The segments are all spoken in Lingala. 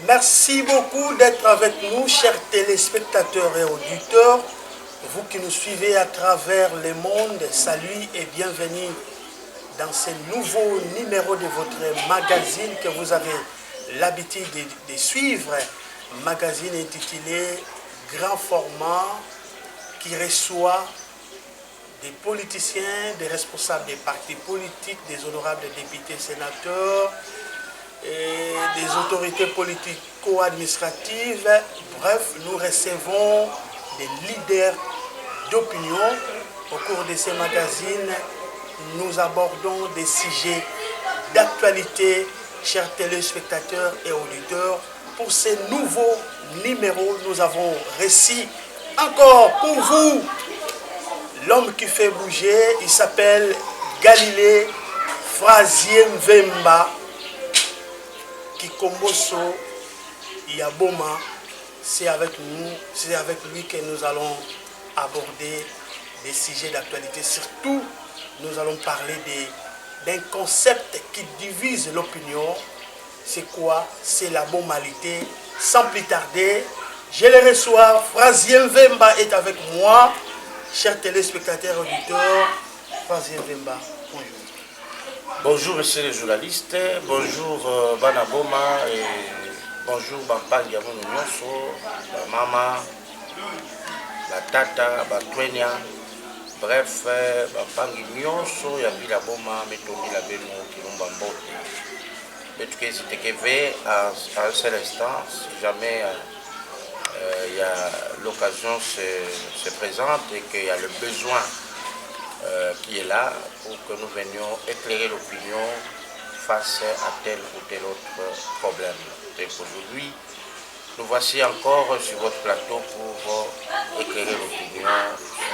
Merci beaucoup d'être avec nous, chers téléspectateurs et auditeurs. Vous qui nous suivez à travers le monde, salut et bienvenue dans ce nouveau numéro de votre magazine que vous avez l'habitude de suivre. Magazine intitulé Grand Format qui reçoit des politiciens, des responsables des partis politiques, des honorables députés, sénateurs, et des autorités politico-administratives. Bref, nous recevons des leaders d'opinion. Au cours de ces magazines, nous abordons des sujets d'actualité, chers téléspectateurs et auditeurs. Pour ces nouveaux numéros, nous avons reçu encore pour vous l'homme qui fait bouger. Il s'appelle Galilée Frazier Mvemba Kikomboso Yaboma. C'est avec lui que nous allons aborder des sujets d'actualité. Surtout, nous allons parler d'un concept qui divise l'opinion. C'est quoi? C'est la bomalité. Sans plus tarder, je le reçois. Frazier Mvemba est avec moi. Chers téléspectateurs et auditeurs, Frazier Mvemba, bonjour. Bonjour monsieur le journaliste, bonjour Banaboma et bonjour Bampangi Yamono Nyonso, Mama, la Tata, Batwenya, bref, Bampangi Nyonso, Yabila Boma, Metondi la Beno, Kilomba Mbote. Mais tout cas, c'était que à un seul instant, si jamais il y a l'occasion se présente et qu'il y a le besoin qui est là pour que nous venions éclairer l'opinion face à tel ou tel autre problème. Et aujourd'hui, nous voici encore sur votre plateau pour éclairer l'opinion sur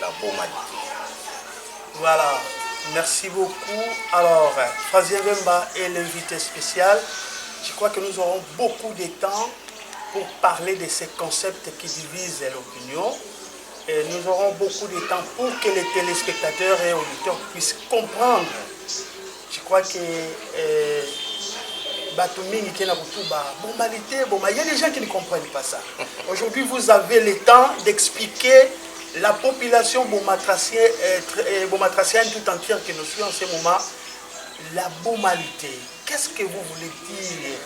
la bomalité. Voilà, merci beaucoup. Alors, Frazier Mvemba est l'invité spécial. Je crois que nous aurons beaucoup de temps pour parler de ces concepts qui divisent l'opinion. Et nous aurons beaucoup de temps pour que les téléspectateurs et auditeurs puissent comprendre. Je crois que il y a des gens qui ne comprennent pas ça. Aujourd'hui, vous avez le temps d'expliquer la population bomatracienne tout entière qui nous suit en ce moment, la bomalité. Qu'est-ce que vous voulez dire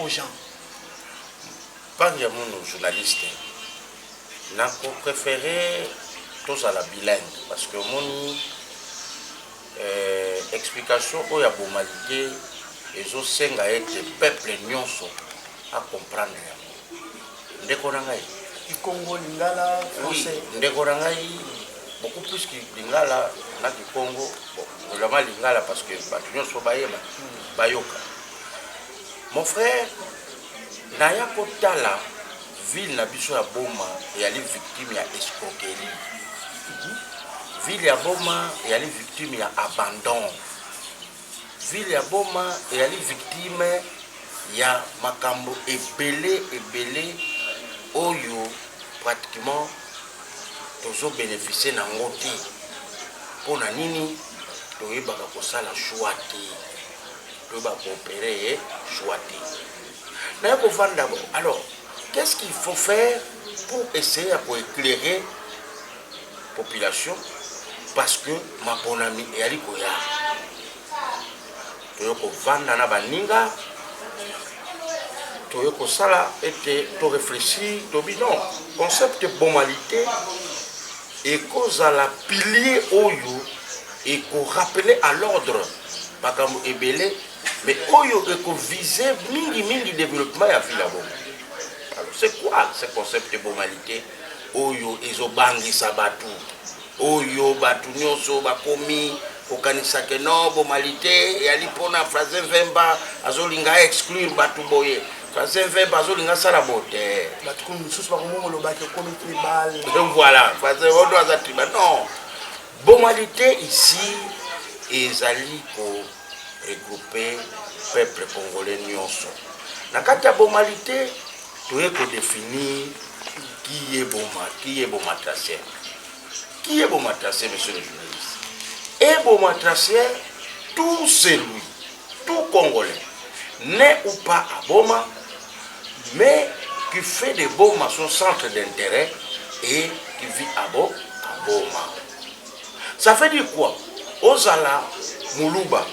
aux gens? Pas de journaliste. N'a préféré tous à la bilingue parce que mon explication où il y a bomalité et je sais que le peuple nyonso à comprendre. Ndekorangai. Congo lingala français. Ndekorangai beaucoup plus que lingala na Congo. Bon, vraiment lingala parce que nyonso bayeba bayoka. Mon frère naya kotala ville na biso ya boma et ali victime ya escroquerie. Ville ya boma et ali victime ya abandon. Ville ya boma et ali victime ya makambo ebele oyo pratiquement tozo bénéficier na ngoti. Pona nini toyebaka kosala choix te. Toyeba coopérer choix te. Na ko vanda bon. Alors qu'est-ce qu'il faut faire pour essayer à éclairer la population? Parce que ma bonne amie est allée koya. Toyoko vanda na baninga. Toyoko sala et to réfléchir. Tobi non. Concept de bomalité et cause à la pilier oyo et qu'on rappeler à l'ordre. Bakamo ebele mais oyo et qu'on visait mingi développement à Villabon. C'est quoi ce concept de bomalité? Oyo ezobangi sabatu. Oyo batu nyonso bakomi kokanisa ke non bomalité et ali pona Frazier Mvemba azolinga exclure batu boye. Frazier Mvemba azolinga sala bote. Batu comme sous bakomo loba ke komi tribal. Donc voilà, Frazier Odo aza tribal. Non. Bomalité ici ezali ko regrouper peuple congolais nyonso. Na kati ya bomalité tu es pour définir qui est bomatracien. Qui est bomatracien, monsieur le journaliste? Et bomatracien, tout celui, tout Congolais, né ou pas à Boma, mais qui fait des bombes à son centre d'intérêt et qui vit à Boma. Ça veut dire quoi? Ozala Muluba,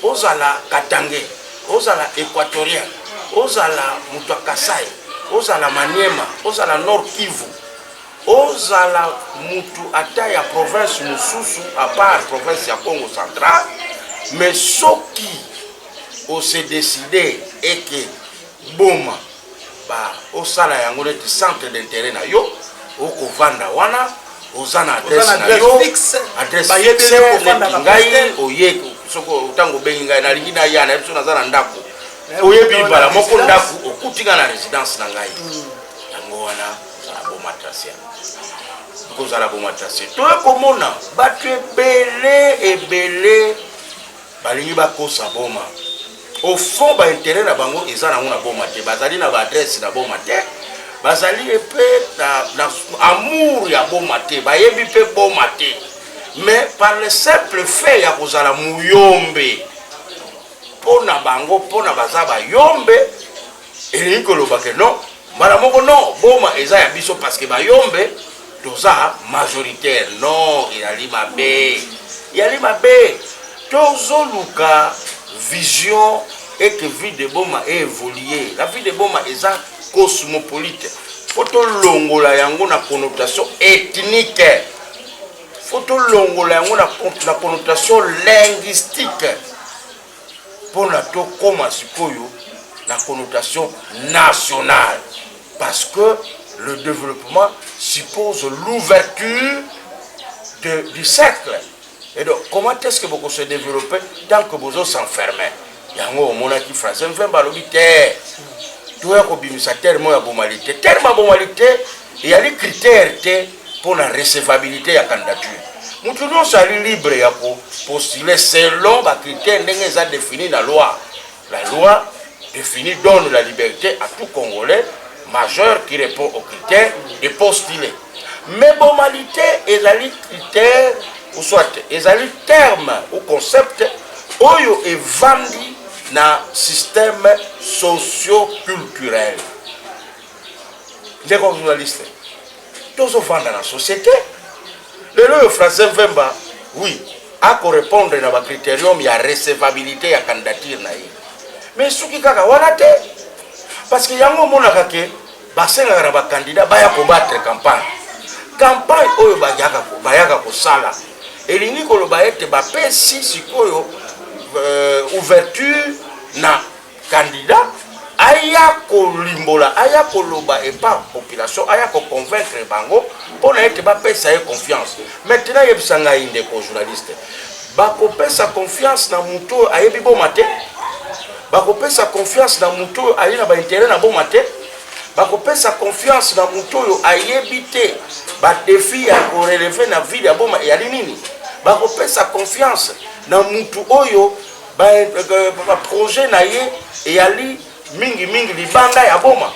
Ozala Katangé, Ozala Équatorien, Ozala Mutuakasai, Ozala Maniema, Ozala Nord Kivu, Ozala Mutu Ataya province Mususu, à part province ya Congo central, mais ce qui on s'est décidé et que Boma, bah, Osala Yangone du centre d'intérêt na yo, Oko Vanda Wana, Ozana adresse fixe, adresse fixe, Ngai, Oye, Soko Tango Benga, na Lingina Yana, Epsona Zana Ndako, Oye Bibala, Moko Ndaku, Okutinga na résidence Nangai, Yango Wana, Zala Boma Tracia. Kozala Boma Tracia. Toi, Komona, Batu Ebele, Balingi Bakosa Boma. Au fond, ba intérêt na bango ezana ngona Boma te, bazali na ba adresse na Boma te, bazali epe na amour ya Boma te, ba yebi pe Boma te. Mais par le simple fait ya kozala muyombe, pona bango pona bazaba yombe, elingi koloba ke non, mbala moko non, Boma eza ya biso parce que ba yombe toza majoritaire. Non, yali mabe. Tozo luka vision et que vie de Boma est évoluée. La vie de Boma est cosmopolite. Faut longola yango na connotation ethnique. Faut longola yango na connotation linguistique. Pour la to koma sikoyo la connotation nationale. Parce que le développement suppose l'ouverture du cercle. Et donc, comment est-ce que vous pouvez se développer tant que vous s'enfermez? Yango mona ki phrase mvemba lobité. Tout est kobimisa terme ya bomalité. Terme bomalité, il y a les critères pour la recevabilité ya candidature. Mutu non sali libre ya postuler selon les critères ndenge définis dans la loi. La loi définit donne la liberté à tout Congolais majeur qui répond aux critères de postuler. Mais bomalité est les critères ou soit ezali terme ou concept oyo evandi na système socio-culturel. Ndeko journaliste tozo vanda na société le français Mvemba oui a correspondre na ba critérium ya recevabilité ya candidature na ye. Mais soki kaka wana te parce que yango monaka ke basenga na ba candidat baya combattre campagne oyo bayaka kosala elingi koloba ete bapesi sikoyo ouverture na candidat aya kolimbola aya koloba epa population aya ko convaincre bango pona ete bapesa ye confiance. Maintenant yebisanga inde ko journaliste bakopesa confiance na muto ayebi Boma te, bakopesa confiance na muto ayina ba intérêt na Boma te, bakopesa confiance na muto yo ayebi te ba défi ya ko relever na vie ya Boma ya nini. Bakopesa confiance na mutu oyo ba projet na ye eyali mingi libanda ya Boma.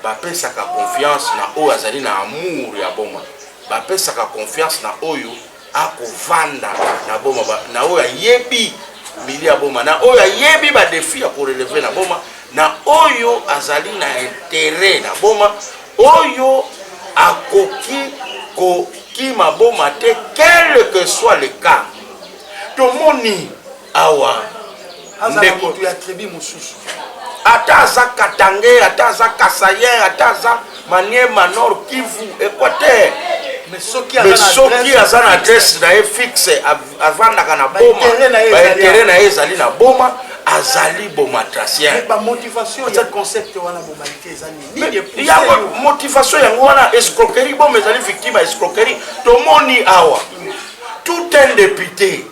Bapesa ka confiance na oyo azali na amour ya Boma. Bapesa ka confiance na oyo akovanda na Boma na oyo yebi mili ya Boma na oyo yebi ba défi ya ko relever na Boma na oyo azali na intérêt na Boma oyo akoki ko Kima Boma te, quel que soit le cas. Tomoni awa ndeko tu ya tribu mususu. Ataza Katangé, ataza Kasayen, ataza Maniema Nord Kivu, Équateur. Mais ce qui a un adresse na fixe avant na Boma. Ba intérêt na ezali na Boma. Azali Boma Tracien. Mais la motivation, il y a un concept qui est il y a une motivation, il y a une escroquerie, bon, mais les victimes à escroquerie. Tout le monde y a. Tout un député,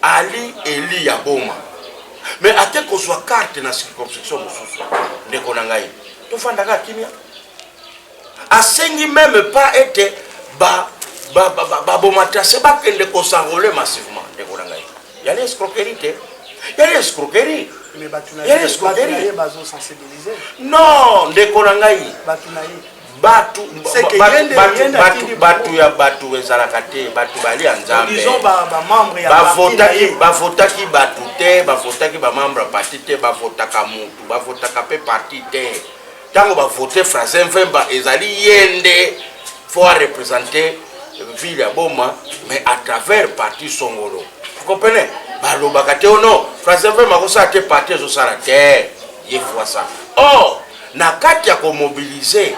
Ali Eli Yaboma. Mais à tel qu'on soit carte dans la circonscription, ne connaît pas. Tu fais un kimia. À ce même pas été, Boma Tracien, pas qu'elle ne s'enrôler massivement. Il y a l'escroquerie. Il y a l'escroquerie. Mais il y a l'escroquerie. Non, de Konangaï. batu ya batu ezalaka te batu bali ya nzambe bavotaki batu te bavotaki bamembre ya parti te bavotaka mutu bavotaka mpe parti te ntango bavote Francais Mvemba ezali yende faut représenter ville ya Boma mais à travers parti Songolo vous comprenez balobaka te ono Francais Mvemba akosala te parti ezosala te ye fois ça or na kati ya komobilize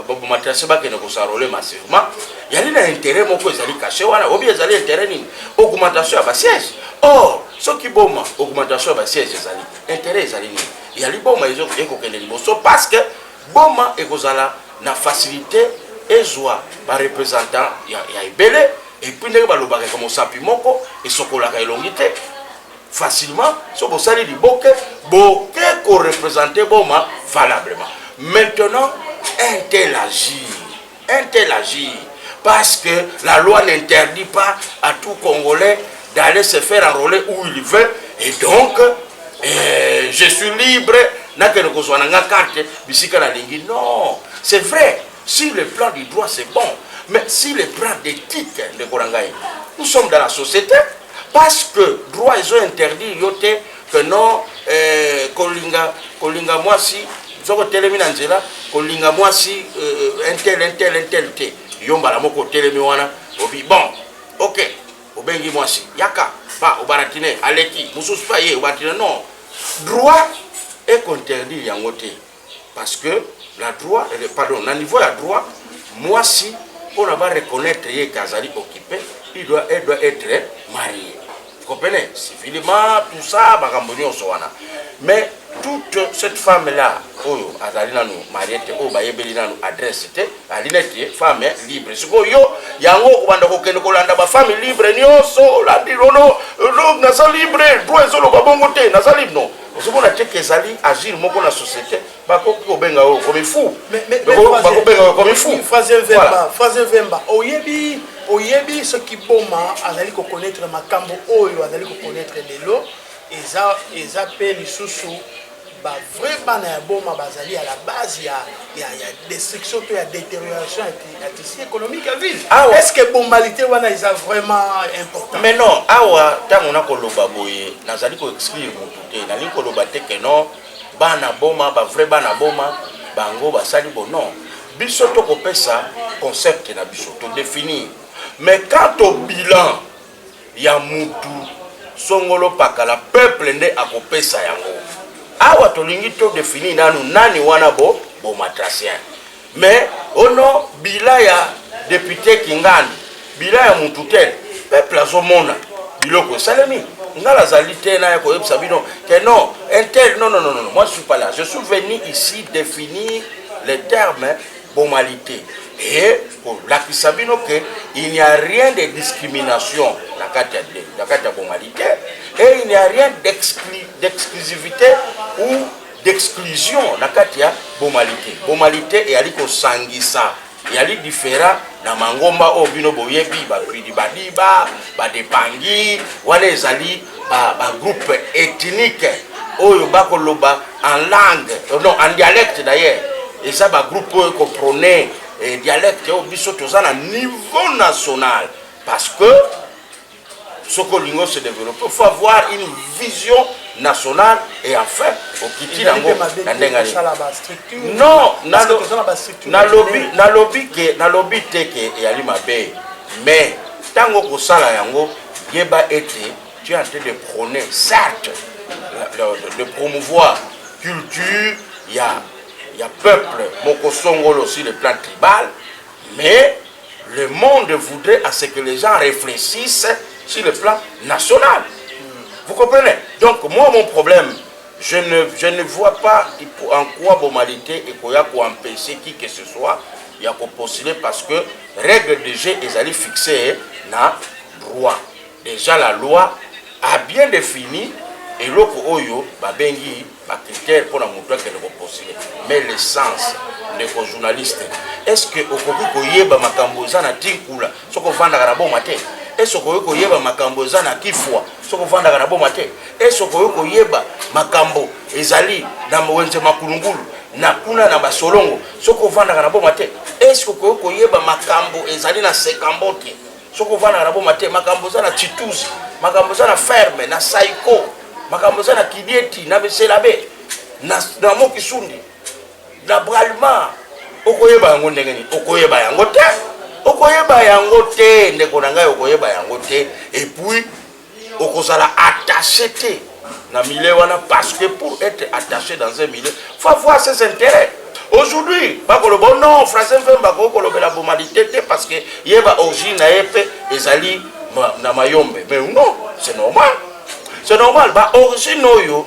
bomatrase bakende kosarole massivement yali na intérêt moko ezali caché wana obi ezali intérêt nini augmentation ya basiège or soki Boma augmentation ya basiège ezali intérêt ezali nini yali Boma ekokende liboso parce que Boma ekozala na facilité ezwa bareprésentant ya ebele epuis ndenge balobaka mosapi moko esokolaka elongi te facilement so bosali liboke boke ko-représenter Boma valablement. Maintenant, un tel agir, parce que la loi n'interdit pas à tout Congolais d'aller se faire enrôler où il veut, et donc, je suis libre, non, c'est vrai, si le plan du droit c'est bon, mais si le plan d'éthique de Korangaï, nous sommes dans la société, parce que droit ils ont interdit yote que non kolinga moi si zoko telemi na nzela kolinga moi si un tel te yombala moko telemi wana obi bon OK obengi moi si yaka ba obaratine aleki mususu pa ye obaratine non droit est interdit yango te parce que la droit pardon na niveau ya droit moi si on va reconnaître ye kazali occupé il doit être marié. Vous comprenez? Civilement, tout ça, mais toute cette femme-là, Azalina nous mariette, Bayebelina nous adresse, Alinette, femme libre. Ce que yo, yango, femme libre, nyoso, la dirono, nasa libre, droit solo babongote, nasa libre, non. Vous savez, on a que Zali agir dans la société, comme il faut. Comme il faut. Francais Mvemba, oyebi ce qui Boma azali ko connaître makambo oyo azali ko connaître lelo eza pe lisusu ba vraiment na Boma bazali à la base ya destruction to ya détérioration ya tissu économique à ville. Est-ce que bombalité wana est vraiment important? Mais non, awa tango na koloba boye nazali ko exclure mutu te nali koloba te que non bana Boma ba vrai bana Boma bango basali bo non biso to kopesa concept na biso to définir. Mais quant au bilan, il y a Moutou, Songolo Pakala, peuple nde akopesa yango. Awa tolingi to définir nani wana bo matrasien. Mais ono bila ya député Kingani, bila ya Moututel, peuple azomona biloko salemi. Ngala zalité na ko yebisa bino que non, non, moi je suis pas là. Je suis venu ici définir les termes bomalité. Et pour la Kisabino il n'y a rien de discrimination dans la bomalité et il n'y a rien d'exclusivité ou d'exclusion dans la bomalité. Bomalité et aliko sangisa et ali différent na mangomba o bino boyebi ba pridi badiba ba depangi wale ezali ba groupe ethnique oyo bakoloba en langue non en dialecte d'ailleurs et ça ba groupe ko prôner et dialecte au bisoto à niveau national parce que ce que l'Ingo se développe, il faut avoir une vision nationale et enfin au Kiti non, na lobby teke et alimabe mais tango ko sala yango yeba été tu es en train de prôner certes de promouvoir culture il y a peuple moko Songolo aussi le plan tribal mais le monde voudrait à ce que les gens réfléchissent sur le plan national. Vous comprenez? Donc moi mon problème, je ne vois pas en quoi bomalité et quoi empêcher qui que ce soit il y a pour postuler parce que règle de jeu est allée fixer na droit. Déjà la loi a bien défini et l'autre oyo babengi ba critère pour la montrer que le postuler. Mais l'essence les journalistes est-ce que okoki koyeba makambo za na tinkula soko vanda karabo matin esoko yoko yeba makambo zana kifwa soko vanda kana boma te esoko yoko yeba makambo ezali na mwenze makulungulu na kuna na basolongo soko vanda kana boma te esoko yoko yeba makambo ezali na sekambote soko vanda kana boma te makambo zana chituzi makambo zana ferme na saiko makambo zana kidieti na beselabe na mokisundi na bralma okoyeba yango ndengeni okoyeba yango te okoyeba yango te ndeko na ngai okoyeba yango te et puis okozala attaché te na milieu wana parce que pour être attaché dans un milieu faut avoir ses intérêts. Aujourd'hui bakoloba non français mvemba kolobela bomalité te parce que yeba origine na epe ezali na mayombe mais non c'est normal ba origine oyo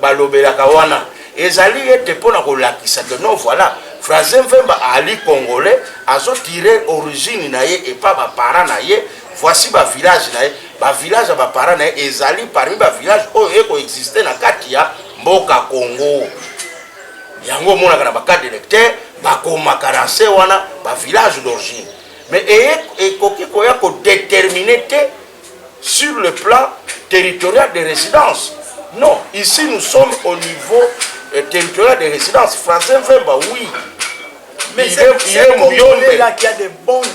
balobela kawana ezali ete pona kolakisa que non voilà Français Mvemba ali congolais azo tirer origine na ye et pas ba parents na ye voici ba village na ye ba village ba parents na ye ezali parmi ba village oyo eko exister na kati ya mboka Congo yango mona kana ba carte d'électeur ba komaka se wana ba village d'origine mais ekoki koya ko déterminer sur le plan territorial de résidence. Non, ici nous sommes au niveau territorial de résidence. Français Mvemba, oui. Mais c'est là qu'il y a de bonnes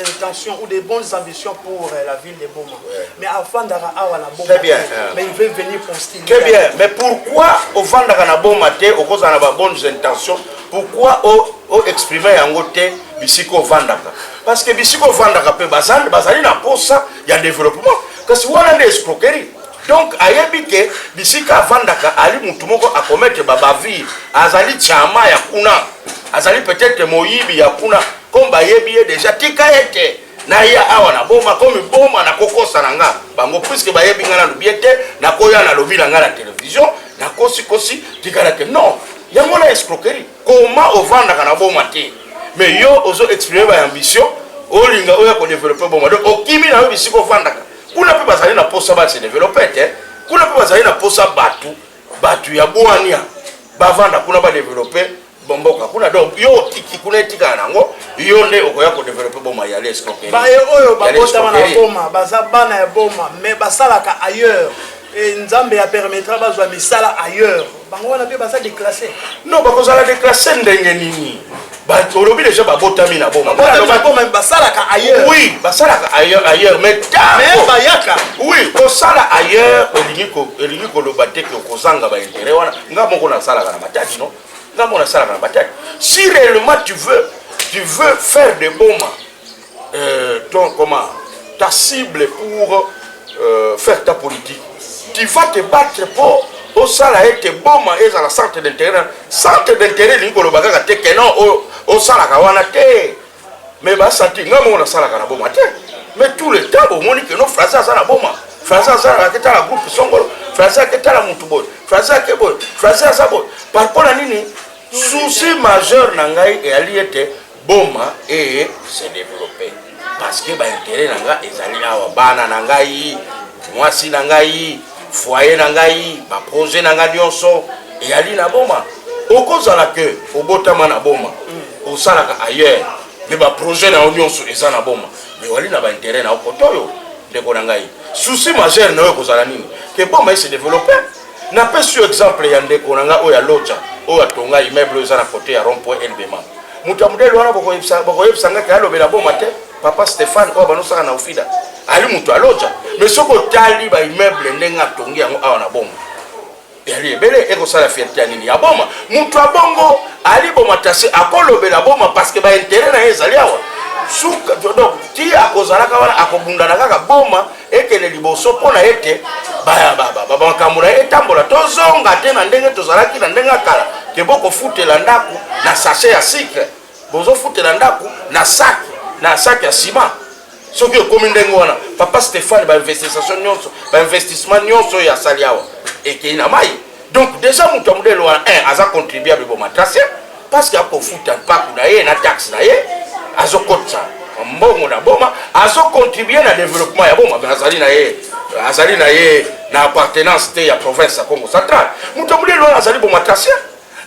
intentions ou des bonnes ambitions pour la ville de Boma. Ouais. Mais avant d'ara awana Boma. Très bien. Mais il veut venir pour style. Très bien. Mais pourquoi au Vandara na Boma te au cause de bonnes intentions? Pourquoi au exprimer en côté bisiko Vandaka? Parce que bisiko Vandaka pe bazali na posa il y a développement. Parce que voilà des escroqueries. Donc ayebike bisika Vandaka ali mutu moko a commettre babavi azali chama ya kuna azali peut-être moyibi ya kuna comme bayebi déjà tika ete na ya awa na Boma comme Boma na kokosa nanga bango puisque bayebi ngana lubiete na koya na lobi na télévision na kosi tika na non yango na escroquerie comment au Vandaka na Boma te mais yo ozo exprimer ba ambition olinga oya ko développer Boma donc okimi na bisiko Vandaka kuna pe bazali na posa ba se développer te kuna pe bazali na posa batu ya boania bavanda kuna ba développer bomboka kuna donc yo tiki kuna etika nango yo nde okoya ko développer Boma ya l'escroquerie ba oyo babota na Boma bazabana ya Boma mais basalaka ailleurs et nzambe ya permettra bazwa misala ailleurs bango wana pe basa déclasser non bakozala déclasser ndenge nini olobi déjà babotami na Boma basalaka ailleurs oui basalaka ailleurs mais bayaka oui kosala ailleurs elingi koloba te ke kozanga ba intérêt wana nga moko na salaka na matadi non nga moko na salaka na matadi si réellement tu veux faire de Boma ta cible pour faire ta politique tu vas te battre pour au sala ete Boma eza la centre d'intérêt lingo lo bakaka te que non au sala kawana te mais ba senti ngamo na sala kana Boma te mais tout le temps au moni que non français ça na Boma français ça la keta la groupe songolo français keta la mutu boy français ke boy français ça boy par rapport à nini souci majeur na ngai et ali ete Boma et se développer parce que ba intérêt na nga ezali awa bana na ngai mwasi na ngai foyer na ngai ba projet na ngai nyonso et ali na Boma okozala ke obotama na Boma osalaka ailleurs mais ba projet na nyonso eza na Boma mais wali na ba intérêt na okotoyo ndeko na ngai souci majeur na okozala nini ke Boma se développer na pe sur exemple ya ndeko na ngai oya locha oya tonga immeuble eza na côté ya rond-point LBMA mutamudelo wana boko yebisa ngaka alobela Boma te papa Stéphane oya banosaka na ofida ali mutu aloja mais soko tali ba immeuble ndenga tongi yango awa na Boma yali ebele eko sala fierté nini ya Boma mutu abongo ali Boma tase akolobela Boma parce que ba intérêt na ezali awa suka donc ti akozalaka wana akobundana kaka Boma ekele liboso pona ete ba kamura etambola tozonga te na ndenge tozalaki na ndenge kala ke boko futela ndaku na sachet ya sucre bozo futela ndaku na sac ya ciment soki okomi ndenge wana papa Stéphane ba investissement nyonso ya saliawa ekei na mai donc déjà mutu amudelo wana aza contribuer à Boma tracé parce que akofuta mpaku na ye na taxe na ye azokotsa mbongo na Boma azo contribuer na développement ya Boma azali na ye na appartenance te ya province ya Congo central mutu amudelo wana azali Boma tracé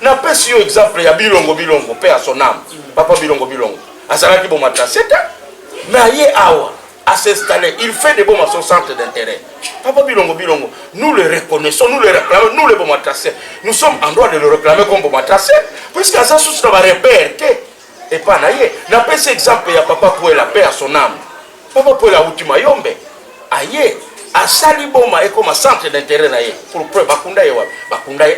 na pesi yo exemple ya bilongo pe à son âme papa bilongo azalaki Boma tracé mais ye awa à s'installer. Il fait des bombes à son centre d'intérêt. Papa Bilongo Bilongo, nous le reconnaissons, nous le réclamons, nous les bombes tracés. Nous sommes en droit de le réclamer comme bombe tracé, puisque ça sous va réperter. Et pas naïe. N'a pas cet exemple, il y a papa pour la paix à son âme. Papa pour la ultima yombe. Aïe. A sali boma et comme centre d'intérêt naïe. Pour preuve, bakunda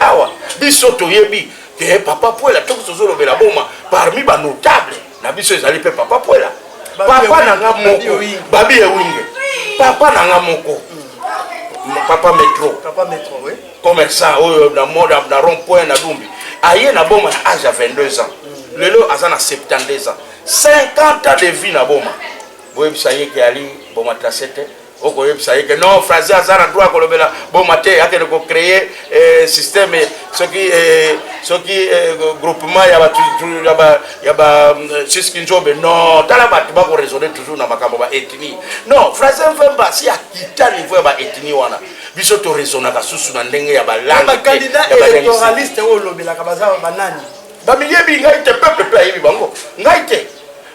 awa. Bisoto yebi. Que papa pour la tout ce la boma parmi les notables. Na biso ezali pe papa pour la. Papa nanga moko. Babi ewinge. Papa nanga moko. Papa métro. Papa métro, oui. Commerçant, dans mode, dans rond-point, na dumbi. Aïe na boma à âge à 22 ans. Le lot a 72 ans. 50 ans de vie na boma. Vous savez qu'il y a boma tracete. Vous savez que non, phrase à Zara droit qu'on le boma te, à créer un système, ce qui groupement, il y a c'est ce qui joue, non, dans la bâtiment qu'on raisonne toujours dans ma caméra ethnie. Non, phrase pas si à quitter niveau de ethnie wana. Biso to raisonne à sous dans l'engue ya ba langue. Le candidat électoraliste au lobby la kabaza banani. Bamiyebi ngaite peuple yebi bango ngaite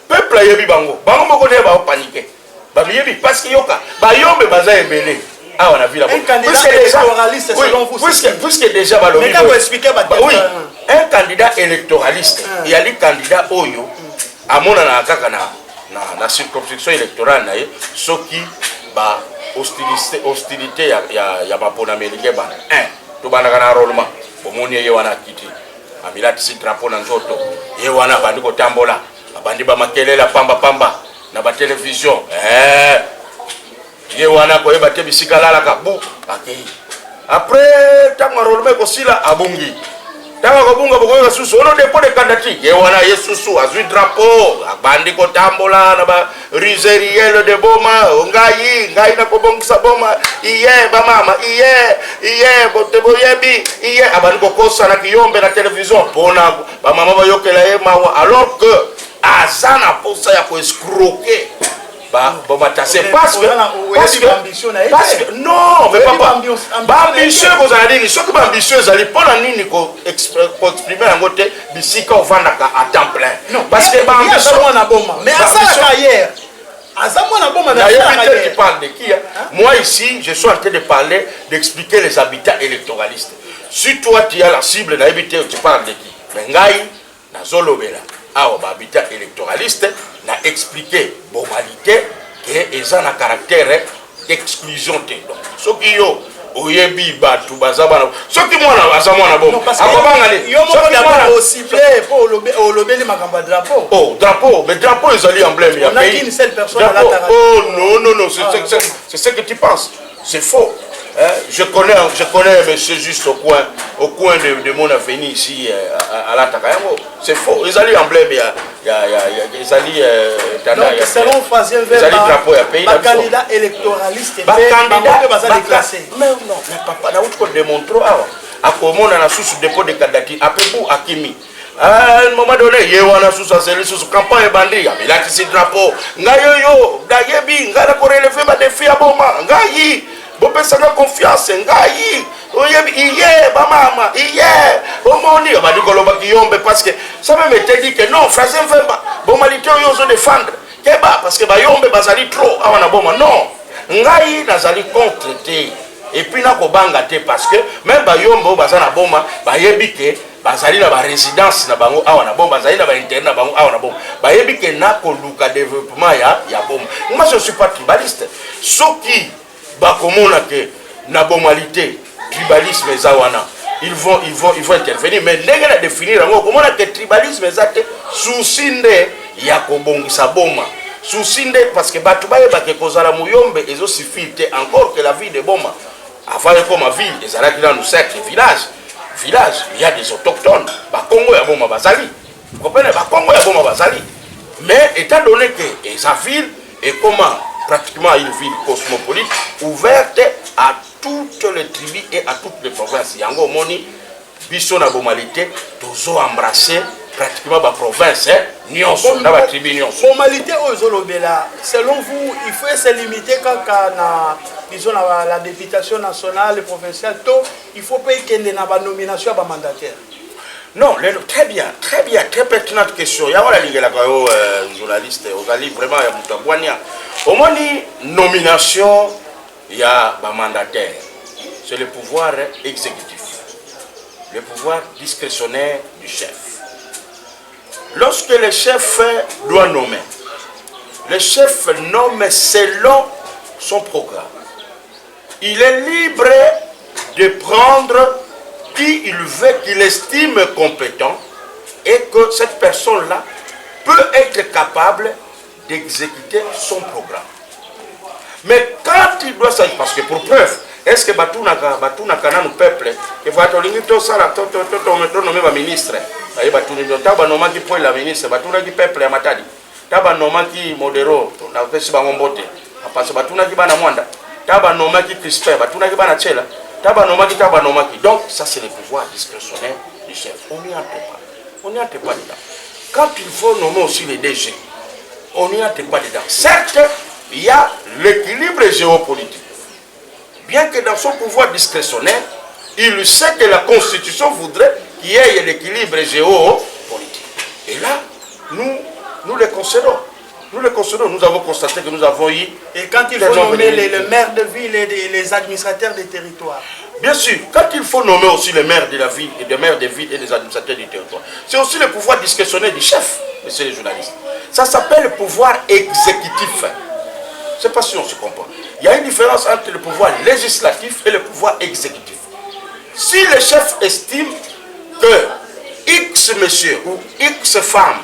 peuple yebi bango moko ne ba paniquer bamiyebi parce que yoka ba yombe baza ebele ah on a vu la un candidat électoraliste selon vous puisque déjà ba lobi mais quand vous expliquez ba oui un candidat électoraliste il y a les candidats oyo amona na kaka na circonscription électorale na ye soki ba hostilité ya ba pona melinge ba to banaka na enrôlement bomoni ye wana kiti amilati si drapeau na nzoto ye wana bandi kotambola abandi ba makelela pamba na ba télévision ye wana ko yeba te bisika lala ka bu akei après tango rolme ko sila abungi tango ko bunga boko susu ono dépôt de candidature ye wana ye susu azui drapeau abandi kotambola na ba riseriel de boma ngai na ko bongisa boma iye ba mama iye botebo yebi iye abandi ko kosa na kiyombe na télévision pona ba mama ba yokela ye mawa alors que azana posa ya ko escroquer bon c'est parce que non mais pas ambitieux vous allez dire ce que ambitieux allez pas la nini ko exprimer en côté bisika au vandaka à temps plein parce que ambitieux na boma mais à ça carrière tu parles de qui moi ici je suis en train de parler d'expliquer les habitats électoralistes si toi tu as la cible na habité tu parles de qui mais ngai na zolobela awa ba habitat électoraliste na expliquer bomalité que eza na caractère d'exclusion te donc soki yo oyebi batu bazabana soki mwana bazamwana bon akobangale yo moko d'abord aussi plaît pour olobeli makamba drapeau drapeau mais drapeau ezali emblème ya pays on a qu'une seule personne à la oh non c'est ce que tu penses c'est faux. Je connais monsieur juste au coin de mon avenue ici à la Takayango. C'est faux. Ils allaient emblème, il y a donc selon Fazien drapeau à pays. Candidat électoraliste. Mais non, mais papa, n'a autre démontré à comment on a sous dépôt de candidature après vous Akimi. À un moment donné, il y a un sous campagne bandit, il a qui drapeau. Ngayo, Dayebi, Ngala ko relever ma défi à Boma, Ngayi. Bopesanga confiance ngai oyebi iye ba mama iye omoni ba dikoloba kiyombe parce que ça même te dit que non phrase mvemba bomalité oyo défendre keba parce que ba yombe bazali trop awana boma non ngai nazali contre te et puis na ko banga te parce que même ba yombe bazana boma ba yebi ke bazali na ba résidence na bango awana boma bazali na ba interne na bango awana boma ba yebi ke na ko luka développement ya boma moi je suis pas tribaliste soki bakomona que na bomalité tribalisme zawana ils vont intervenir mais ndenge na définir ngo komona que tribalisme ezate susinde ya kobongisa boma susinde parce que batu baye bake kozala muyombe ezo suffit encore que la ville de boma avant comme ville ezalaki dans nos cercles village il y a des autochtones ba Congo ya boma bazali vous comprenez ba Congo ya boma bazali mais étant donné que sa ville est comment pratiquement une ville cosmopolite ouverte à toutes les tribus et à toutes les provinces. Yango moni biso na bomalité tozo embrasser pratiquement la province nyonso na ba tribu nyonso. Bomalité ozolobela selon vous il faut se limiter quand na disons la députation nationale provinciale to il faut pas qu'il y ait na nomination ba mandataire. Non, très bien, très pertinente question. Il y a la ligue là, journaliste, vous allez vraiment à Moutagouania. Au moins, nomination, il y a un mandataire. C'est le pouvoir exécutif. Le pouvoir discrétionnaire du chef. Lorsque le chef doit nommer, le chef nomme selon son programme. Il est libre de prendre qui il veut, qu'il estime compétent et que cette personne-là peut être capable d'exécuter son programme. Mais quand il doit s'agir, parce que pour preuve, est-ce que Batuna Kana nous peuple, que Vatolingi to sala to nommé ma ministre, aye Batuni taba noma ki point la ministre, Batuna ki peuple ya Matadi, taba noma ki modero, na pesi ba ngombote, parce Batuna ki bana mwanda, taba noma ki Crispin, Batuna ki bana chela, taba noma ki. Donc ça c'est le pouvoir discrétionnaire du chef. On n'y entre pas. On n'y entre pas dedans. Quand il faut nommer aussi les DG, on n'y entre pas dedans. Certes, il y a l'équilibre géopolitique. Bien que dans son pouvoir discrétionnaire, il sait que la Constitution voudrait qu'il y ait l'équilibre géopolitique. Et là, nous le concédons. Nous avons constaté que nous avons eu... Et quand il faut nommer les maires de ville et les administrateurs des territoires. Bien sûr, quand il faut nommer aussi les maires de la ville et les maires des villes et les administrateurs du territoire, c'est aussi le pouvoir discrétionnaire du chef, messieurs les journalistes. Ça s'appelle le pouvoir exécutif. Je ne sais pas si on se comprend. Il y a une différence entre le pouvoir législatif et le pouvoir exécutif. Si le chef estime que X monsieur ou X femme,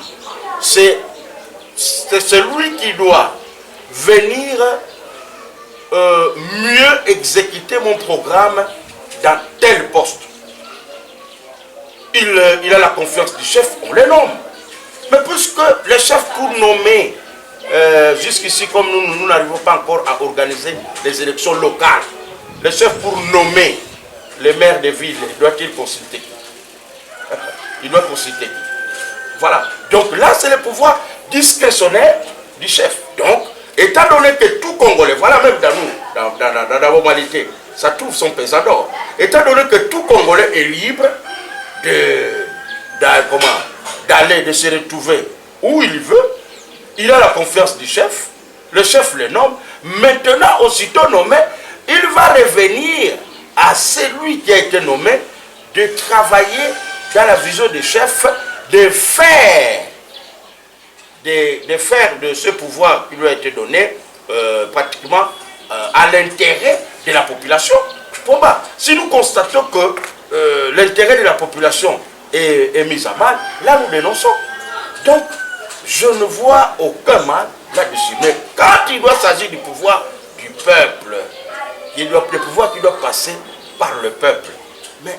c'est celui qui doit venir mieux exécuter mon programme dans tel poste. Il a la confiance du chef, on le nomme. Mais puisque le chef pour nommer, jusqu'ici comme nous n'arrivons pas encore à organiser des élections locales, le chef pour nommer les maires des villes, doit-il consulter qui? Il doit consulter qui? Voilà. Donc là, c'est le pouvoir discrétionnaire du chef. Donc, étant donné que tout Congolais, voilà même dans nous, dans la normalité, ça trouve son pesant d'or. Étant donné que tout Congolais est libre d'aller, de se retrouver où il veut, il a la confiance du chef, le chef le nomme. Maintenant, aussitôt nommé, il va revenir à celui qui a été nommé de travailler dans la vision du chef, de faire de ce pouvoir qui lui a été donné pratiquement à l'intérêt de la population. Si nous constatons que l'intérêt de la population est mis à mal, là nous dénonçons. Donc, je ne vois aucun mal là-dessus. Mais quand il doit s'agir du pouvoir du peuple, le pouvoir qui doit passer par le peuple, mais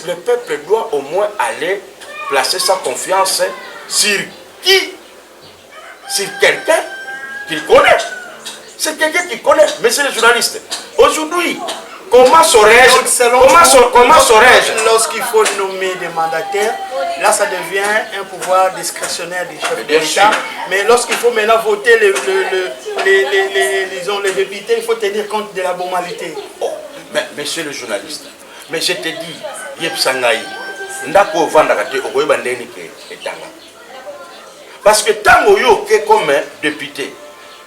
le peuple doit au moins aller placer sa confiance sur qui? Sur quelqu'un qu'il connaît. C'est quelqu'un qui connaît. Messieurs les journalistes, aujourd'hui, comment saurais-je? Lorsqu'il faut nommer des mandataires, là ça devient un pouvoir discrétionnaire du chef de l'État. Mais lorsqu'il faut maintenant voter les députés, il faut tenir compte de la normalité. Oh, mais messieurs les journalistes, mais je te dis, Yepsangaï, ndako vandakate okoyeba ndeni ke etanga. Parce que tant que comme député,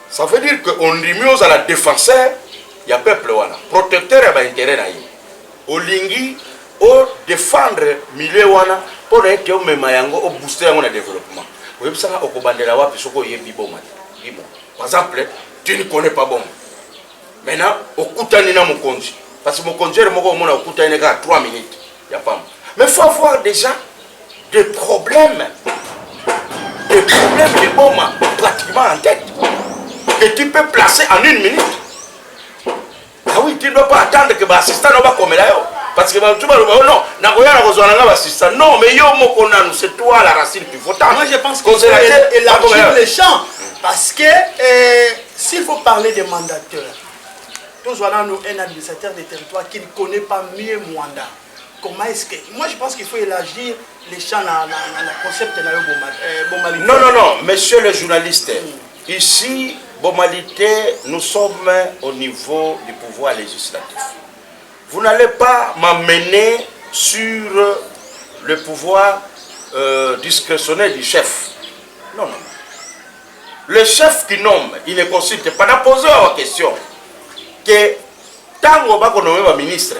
ça veut dire qu'on dit mieux à la défenseur, il y a peuple wana, protecteur et intérêt naïe. Au lingi, au défendre milieu wana, pour être au même mayango, au booster le développement. Vous voyez ça, au kobandela wapi soko yebi bomba. Par exemple, tu ne connais pas bon. Maintenant, au kutanina mon konji, parce que mon konji est moko mona au kutanina 3 minutes, il y a pas. Mais il faut avoir déjà des problèmes. Des problèmes de bombe pratiquement en tête que tu peux placer en 1 minute. Ah oui, tu ne dois pas attendre que l'assistant ne va comme là. Parce que tu vas non, mais c'est toi la racine qu'il faut tendre. Moi je pense qu'il faut élargir les champs. Parce que s'il faut parler des mandateurs, nous avons un administrateur des territoires qui ne connaît pas mieux Mwanda. Comment est-ce que... Moi, je pense qu'il faut élargir les champs dans le concept de Bomalité. Non, messieurs les journalistes, ici, Bomalité, nous sommes au niveau du pouvoir législatif. Vous n'allez pas m'amener sur le pouvoir discrétionnaire du chef. Non. le chef qui nomme, il ne consulte pas. On a posé la question que tant qu'on va nommer le ministre,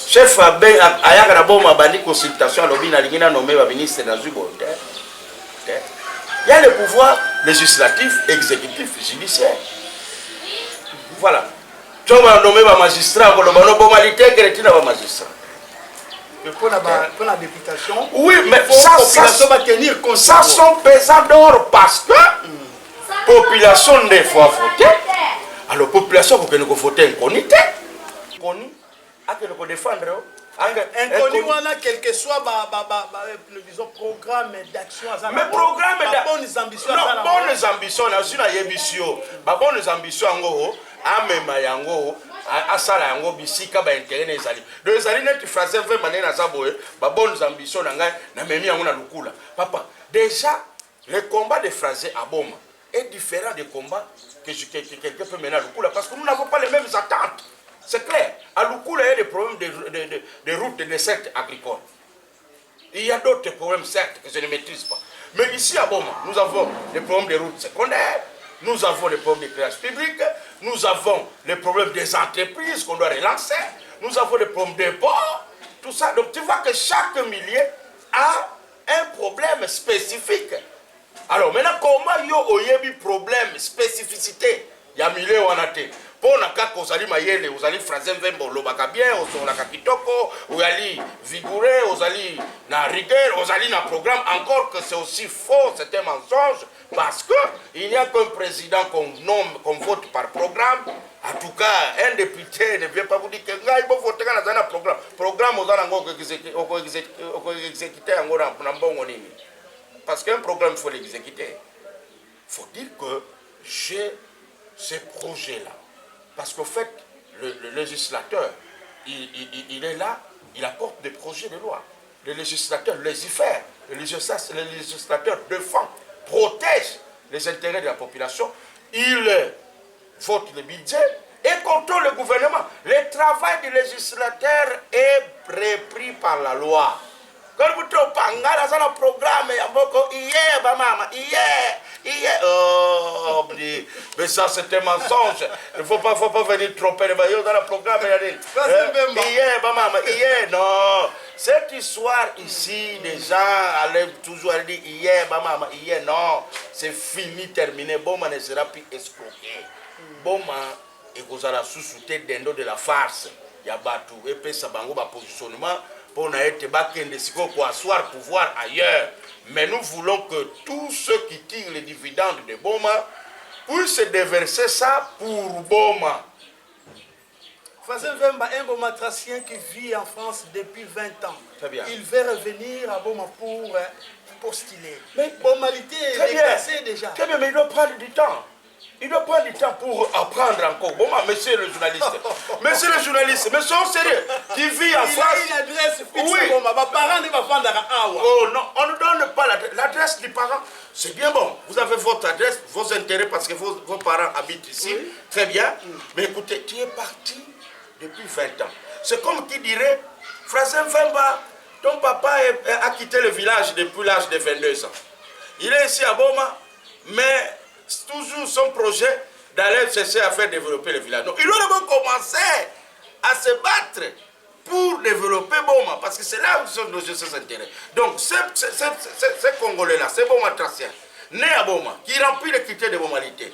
chef a na boma bandi consultation à l'objet na nommé le ministre dans une bonne. Il y a le pouvoir législatif, exécutif, judiciaire. Voilà. Tu vas nommer le magistrat, on va nommer le magistrat. Pour la députation, oui, mais ça va tenir compte. Ça sont pesants d'or parce que la population ne faut voter. Alors, la population, vous pouvez voter inconnu. Inconnu, à que nous défendre. Inconnu, quel que soit le programme d'action. Mais programme d'action. Bonnes ambitions. Non, bonnes ambitions. Bonnes ambitions. Amema yango asala yango bisika ba intérêt nezali donc ezali net phrase 20 mané na zaboye ba bonnes ambitions na ngai na memi yango na lukula papa déjà le combat de phrase à Boma est différent des combats que quelqu'un peut mener à lukula parce que nous n'avons pas les mêmes attentes, c'est clair. À lukula il y a des problèmes de routes de dessert agricole, il y a d'autres problèmes certes que je ne maîtrise pas, mais ici à Boma nous avons des problèmes de routes secondaires. Nous avons les problèmes des classes publiques, nous avons les problèmes des entreprises qu'on doit relancer, nous avons les problèmes des ports, tout ça. Donc tu vois que chaque milieu a un problème spécifique. Alors maintenant, comment il y a un problème, spécificité? Il y a un milieu où on a été. Pour na kaka ozali mayele ozali phrase mvembo lobaka bien ozolaka kitoko ozali vigoureux ozali na rigueur ozali na programme, encore que c'est aussi faux, c'est un mensonge parce que il n'y a qu'un président qu'on nomme, qu'on vote par programme. En tout cas, un député ne vient pas vous dire que ngai bo voter dans un programme ozala ngo ko exécuter ngo na mbongo nini, parce qu'un programme il faut l'exécuter. Faut dire que j'ai ces projets là. Parce qu'au fait, le législateur, il est là, il apporte des projets de loi. Le législateur légifère, le législateur défend, protège les intérêts de la population, il vote le budget et contrôle le gouvernement. Le travail du législateur est repris par la loi. Quand vous trouvez un programme, mais ça c'est un mensonge. Il ne faut pas venir tromper les baillots dans le programme. Non. Cette histoire ici, les gens allaient toujours dire hier, non, c'est fini, terminé. Boma ne sera plus escroqué. Boma, et vous allez sous-souter d'un de la farce. Il y a battu, et puis ça va positionnement. On a été pour asseoir pouvoir ailleurs. Mais nous voulons que tous ceux qui tirent les dividendes de Boma puissent déverser ça pour Boma. Fazen Vemba, un Bomatracien qui vit en France depuis 20 ans. Très bien. Il veut revenir à Boma pour postuler. Mais Bomalité est déclassée déjà. Très bien, mais il doit prendre du temps. Il doit prendre du temps pour apprendre encore. Bon, monsieur le journaliste. Monsieur le journaliste, mais soyons sérieux. Qui vit en France. Il a une adresse fixe. Oui. Parents ne vont pas dans Awa. Oh non, on ne donne pas l'adresse du parent. C'est bien bon. Vous avez votre adresse, vos intérêts parce que vos parents habitent ici. Oui. Très bien. Mais écoutez, tu es parti depuis 20 ans. C'est comme qui dirait, Frazen Vemba, ton papa a quitté le village depuis l'âge de 22 ans. Il est ici à Boma, mais toujours son projet d'aller chercher à faire développer le village. Donc, il doit commencer à se battre pour développer Boma, parce que c'est là où sont nos intérêts. Donc, ces Congolais-là, ces Bomatraciens, nés à Boma, qui remplit les critères de Bomalité,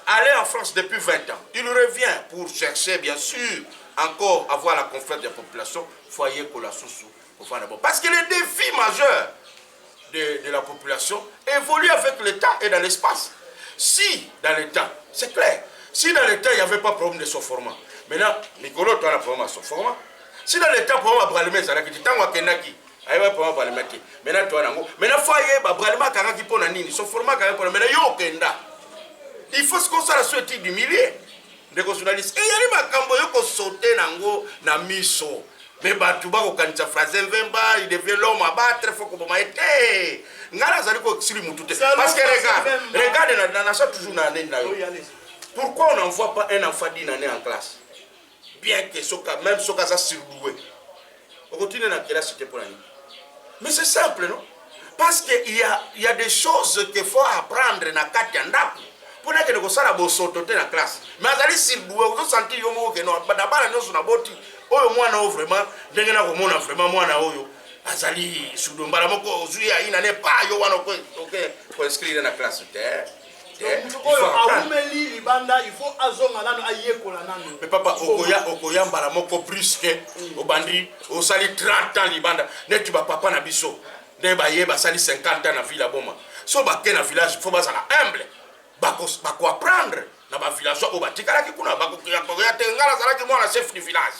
aller en France depuis 20 ans, il revient pour chercher, bien sûr, encore avoir la confiance de la population, foyer pour la sous-sous. Parce que le défi majeur de la population évolue avec le temps et dans l'espace. Si dans le temps, c'est clair, si dans le temps il n'y avait pas de problème de son format, maintenant, Nicolas, tu as un problème à son format. Si dans le temps, pour moi, Bralime, ça a été tant que Kenaki, il y a un problème à Bralime. Maintenant, tu as un problème. Maintenant, foyer, Bralime, Kanaki, Ponanini, son format, maintenant, il y a Kenda. Il faut se concentrer sur le type du millier de journalistes. Et il y a des gens qui ont sauté dans Miso. Mais Batouba, quand il a phrasé Vemba, il devient l'homme à battre, il faut que vous m'aider. Parce que regarde, dans la toujours dans l'année. Pourquoi on n'envoie pas un enfant d'une année en classe? Bien que même ce cas surdoué. On continue dans la classe, c'était pour l'année. Mais c'est simple, non? parce qu'il y a des choses qu'il faut apprendre na kati ya ndako mpona kende kosala bosoto te na classe mais azali sibwe ozosanti yo moko keno bana nyonso na boti oyo mwana oyo vraiment ndenge na komona vraiment mwana oyo azali sudombala moko ozwi aina ne pa yo wana koinscrire na classe te il faut azonga nano ayekola nano mais papa okoya mbala moko plus que obandi osali 30 ans libanda neti bapapa na biso nde baye basali 50 ans na ville boma so bake na village faut bazala humble bako apprendre na ba village o batikalaki kuna bakoya te ngala azalaki mwana chef du village.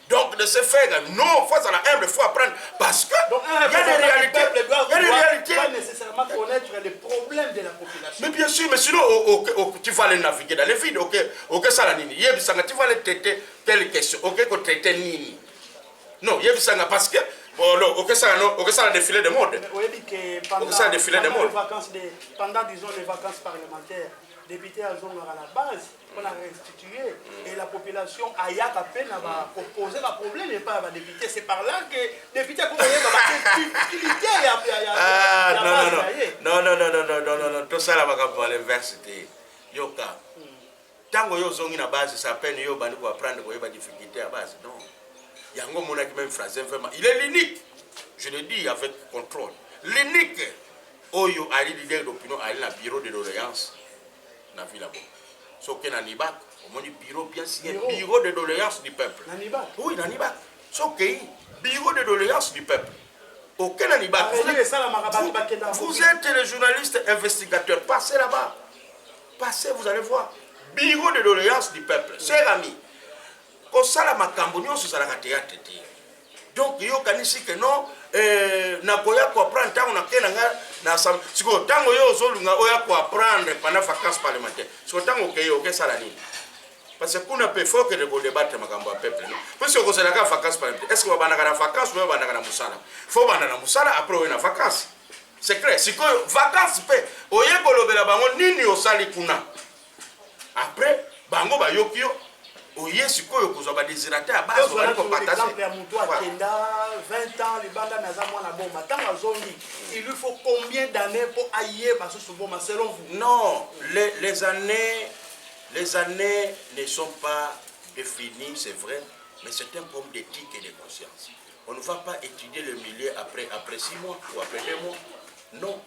Donc de ce fait, non, faut aller humble, faut apprendre parce que il y a des réalités. Il y a des réalités. Pas nécessairement connaître les problèmes de la population. Mais bien sûr, mais sinon, tu vas aller naviguer dans les vides. Ok, ça la nini. Tu vas aller traiter telle question. Ok, qu'on traite nini. Non, parce que bon, ok, ça la défilé de mode. Oui, que pendant disons les vacances parlementaires. Député à Zonga à la base, on a restitué et la population a y a à peine à proposer le problème et pas à député. C'est par là que député a non, tout ça là va pour l'université. Yoka. Tango yo zongi na base, ça peine yo bandi pour apprendre quoi y a difficulté à base. Non. Yango mona qui même phrase vraiment. Il est l'unique. Je le dis avec contrôle. L'unique. Oyo ali leader d'opinion ali na bureau de doléance. Na ville là-bas. Sauf que Nanibac, on dit bureau bien signé, bureau de doléance du peuple. Nanibac. Oui, Nanibac. Sauf que bureau de doléance du peuple. Aucun Nanibac. Vous êtes les journalistes investigateurs. Passez là-bas. Passez, vous allez voir. Bureau de doléance du peuple. Chers amis, quand ça la macambonio, c'est ça la théâtre. Donc, il y a que non, nakoya ko apprendre tango na kenanga na sam siko tango yo zolunga oya ko apprendre pendant vacances parlementaires siko tango ke yo ke sala nini parce que kuna pe faut que de débattre makambo ya peuple parce que ko sala ka vacances parlementaires est-ce que ba bana na vacances ou ba na musala faut bana na musala après on na vacances c'est clair siko vacances pe oye ko lobela bango nini osali kuna après bango ba yokio oye sikoyo kozwa ba désirateur à base on va partager exemple ya mutu akenda 20 ans libanda na za mwana bomba tanga zongi il lui faut combien d'années pour ailler parce que bon selon vous non les années ne sont pas définies c'est vrai mais c'est un problème d'éthique et de conscience on ne va pas étudier le milieu après 6 mois ou après 2 mois non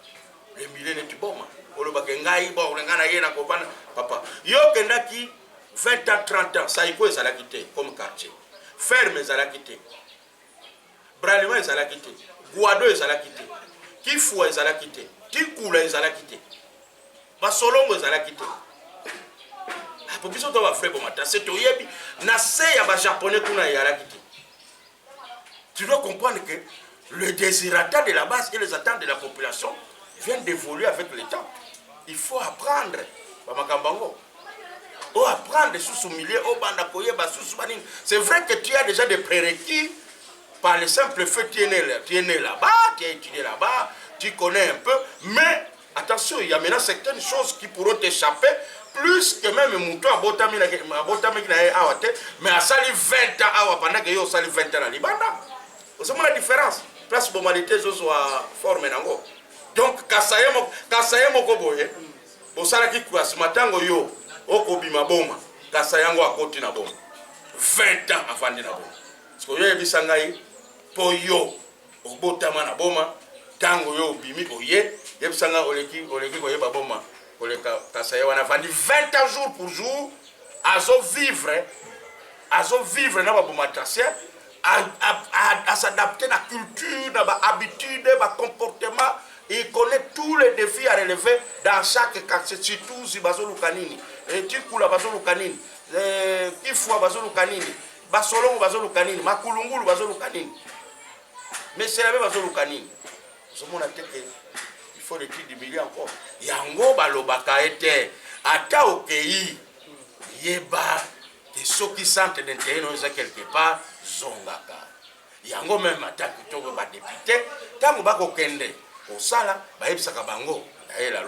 le milieu n'est pas bon on le bakengai bon ngana yena ko bana papa yo kendaki 20 ans, 30 ans, ça y est, ça l'a quitté comme quartier. Ferme, ça l'a quitté. Bralema, ça l'a quitté. Guado, ça l'a quitté. Kifou, ça l'a quitté. Tikoula, ça l'a quitté. Basolongo, ça l'a quitté. La population doit faire comme ça. C'est tout. Naseya, ba japonais, kuna, ça l'a quitté. Tu dois comprendre que le désirata de la base et les attentes de la population viennent d'évoluer avec le temps. Il faut apprendre. Bamakambango. Apprendre sous ce milieu, c'est vrai que tu as déjà des prérequis par le simple fait que tu es né là-bas, tu as étudié là-bas, tu connais un peu, mais attention, il y a maintenant certaines choses qui pourront t'échapper, plus que même Moutou à Botami, mais à Sali 20 ans, pendant que yo Sali 20 ans à Libanda. Vous savez la différence? Place bomalité, je sois formé. Donc, Kasayemo Koboye, au Salaki Kouas, Matango yo. Okobima boma kasa yango akoti na boma 20 ans avant de na boma parce que yo ebisangai po yo obotama na boma tango yo bimi oye yebisanga oleki ko yeba boma oleka kasa yawana vandi 20 ans jour pour jour azo vivre na ba boma tasia à s'adapter à la culture, à l'habitude, à comportement. Il connaît tous les défis à relever dans chaque quartier, surtout si Bazolo Kanini. Tikula Bazolo Kanini, Kifwa Bazolo Kanini, Basolongo Bazolo Kanini, Makulungulu Bazolo Kanini. Mais c'est la même Bazolo Kanini. Il faut l'étude du milieu encore. Yango Balobaka était à Taokei, Yeba, et ceux qui sentent d'intérêt quelque part, Zongaka. Yango même à Takutogo député, Tango Bako Kende. Au sala, baebisaka bango, la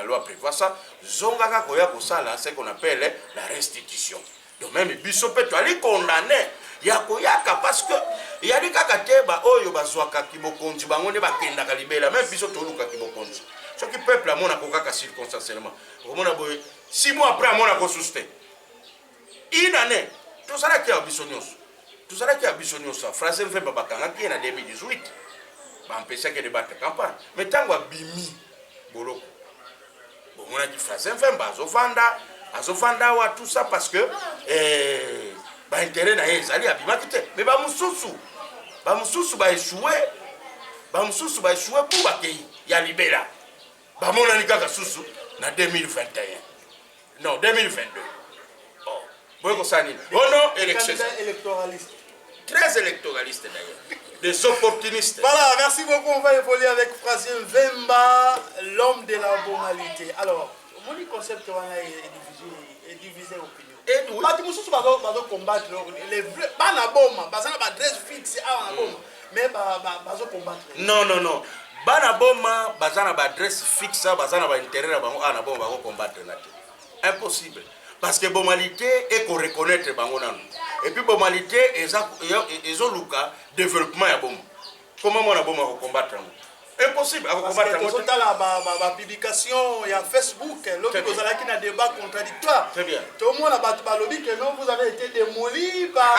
loi prévoit ça. Zongaka koya ko sala, c'est qu'on appelle la restitution. Donc même biso peut aller condamner ya koyaka parce que yali kaka te ba oyo bazwaka kibokonzi bango nde bakendaka libela même biso toluka kibokonzi soki peuple amona kokaka circonstanciellement okomona boye 6 mois après amona kosusu te une année tozalaki ya biso nyonso Francais Mvemba bakangaki ye na 2018 bampesaki debattre campagne mais ntango abimi boloko bomonaki Francais Mvemba azovanda awa tout ça parce que baintérêt na ye ezali abimaki te mais bamosusu baéchoué pour bakei ya libela bamonani kaka susu na 2021 non 2022 boye kosala nini ono élection électoraliste. Très électoraliste d'ailleurs, des opportunistes. Voilà, merci beaucoup. On va évoluer avec Francais Mvemba, l'homme de la normalité. Alors, mon concept est divisé opinion. Et oui. Tu vas combattre les vrais. Pas la bombe, parce que la adresse fixe à la bombe. Mais vas combattre. Non. Bana boma, bazana ba adresse fixe, bazana ba intérêt à la bombe, va combattre. Impossible. Parce que bomalité est qu'on reconnaître bango nanu. Et puis bomalité ils ont luka développement ya bom. Comment on a bom à combattre? Impossible à combattre. Parce que la publication ya Facebook, l'autre vous avez qui na débat contradictoire. Très bien. Tout le monde a battu par lobby que non vous avez été démoli par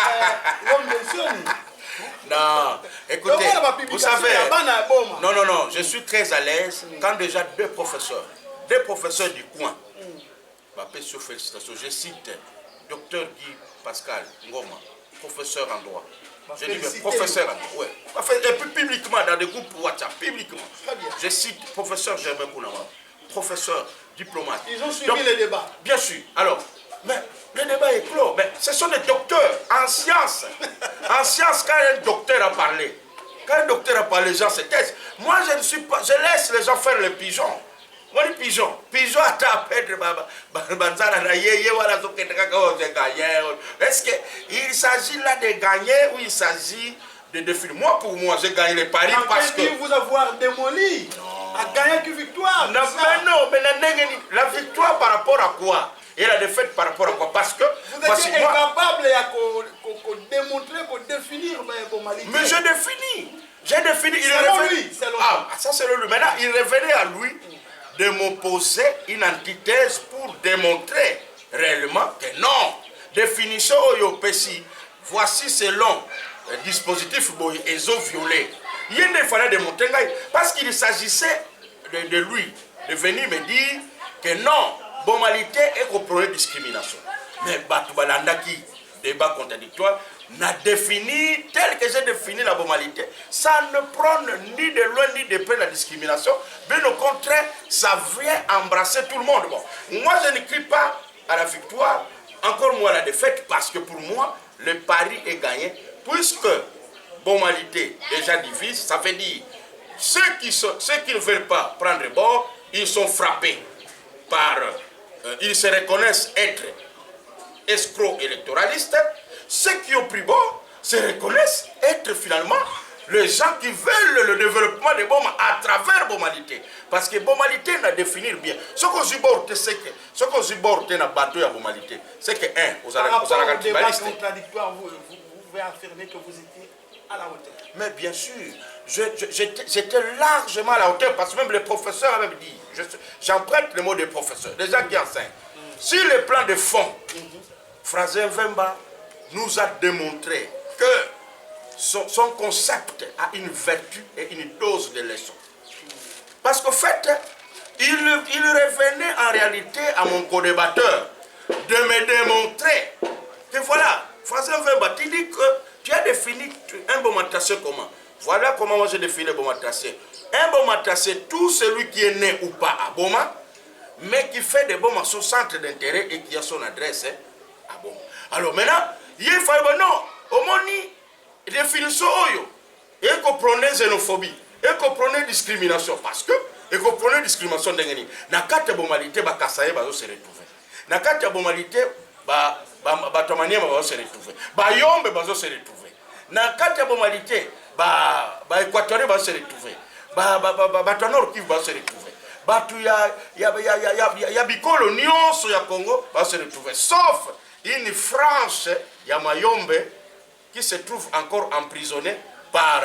l'homme mentionné. Non, écoutez, vous savez, non, je suis très à l'aise quand déjà deux professeurs du coin. Sur félicitations. Je cite Dr Guy Pascal Ngoma, professeur en droit. Je dis professeur en droit. Ouais. Et puis publiquement, dans des groupes WhatsApp, publiquement. Je cite professeur Germain Kounama, professeur diplomate. Ils ont suivi les débats. Bien sûr. Alors, mais le débat est clos. Mais ce sont des docteurs en sciences. En sciences, quand un docteur a parlé, les gens se taisent. Moi, je laisse les gens faire les pigeons. Moi, les pigeons à taper, est-ce qu'il s'agit là de gagner ou il s'agit de définir? Moi, pour moi, j'ai gagné les paris parce que... vous avoir démoli, à gagner une victoire. Non, mais la victoire par rapport à quoi? Et la défaite par rapport à quoi? Parce que... Vous êtes incapable de démontrer, de définir vos malités. Mais j'ai défini. Selon lui. Ah, ça c'est lui. Maintenant, il revenait à lui de m'opposer une antithèse pour démontrer réellement que non. Définition OYOPESI, voici selon le dispositif ils ont violé. Il fallait démontrer parce qu'il s'agissait de lui de venir me dire que non, bomalité est comprenée discrimination. Mais Batubalandaki, débat contradictoire, n'a défini, tel que j'ai défini la bomalité, ça ne prône ni de loin ni de près la discrimination, mais au contraire, ça vient embrasser tout le monde. Bon, moi, je ne crie pas à la victoire, encore moins à la défaite, parce que pour moi, le pari est gagné, puisque bomalité déjà divise, ça veut dire ceux qui ne veulent pas prendre bord, ils sont frappés par, ils se reconnaissent être escrocs électoralistes. Ceux qui ont pris bord se reconnaissent être finalement les gens qui veulent le développement de Boma à travers Bomalité. Parce que Bomalité n'a définir bien. Ce qu'on supporte, c'est que ce qu'on supporte dans le bateau de Bomalité, c'est que, vous allez au débat contradictoire, vous pouvez affirmer que vous étiez à la hauteur. Mais bien sûr, j'étais largement à la hauteur parce que même les professeurs avaient dit, j'emprunte le mot des professeurs, des gens qui enseignent. Sur le plan de fond, Francais Mvemba nous a démontré que son concept a une vertu et une dose de leçon. Parce qu'en fait, il revenait en réalité à mon co-débatteur de me démontrer que voilà, Francais Mvemba, tu dis que tu as défini un bon matacé comment? Voilà comment moi j'ai défini un bon matacé. Un bon matacé, tout celui qui est né ou pas à Boma, mais qui fait des bombes à son centre d'intérêt et qui a son adresse à Boma. Alors maintenant, il faut non, au moni, définition oyo, et qu'on prône xénophobie, et qu'on prône discrimination, parce que, et qu'on prône discrimination d'engeni. Na kate bomalité, ba kasaye ba se retrouver. Na kate bomalité, ba tomanie ba se retrouver. Ba yombe ba se retrouver. Na kate bomalité, ba équatorien ba se retrouver. Ba tonor qui va se retrouver. Batu ya bikolo nyonso ya Congo ba se retrouver. Sauf une frange ya Mayombe qui se trouvent encore emprisonnés par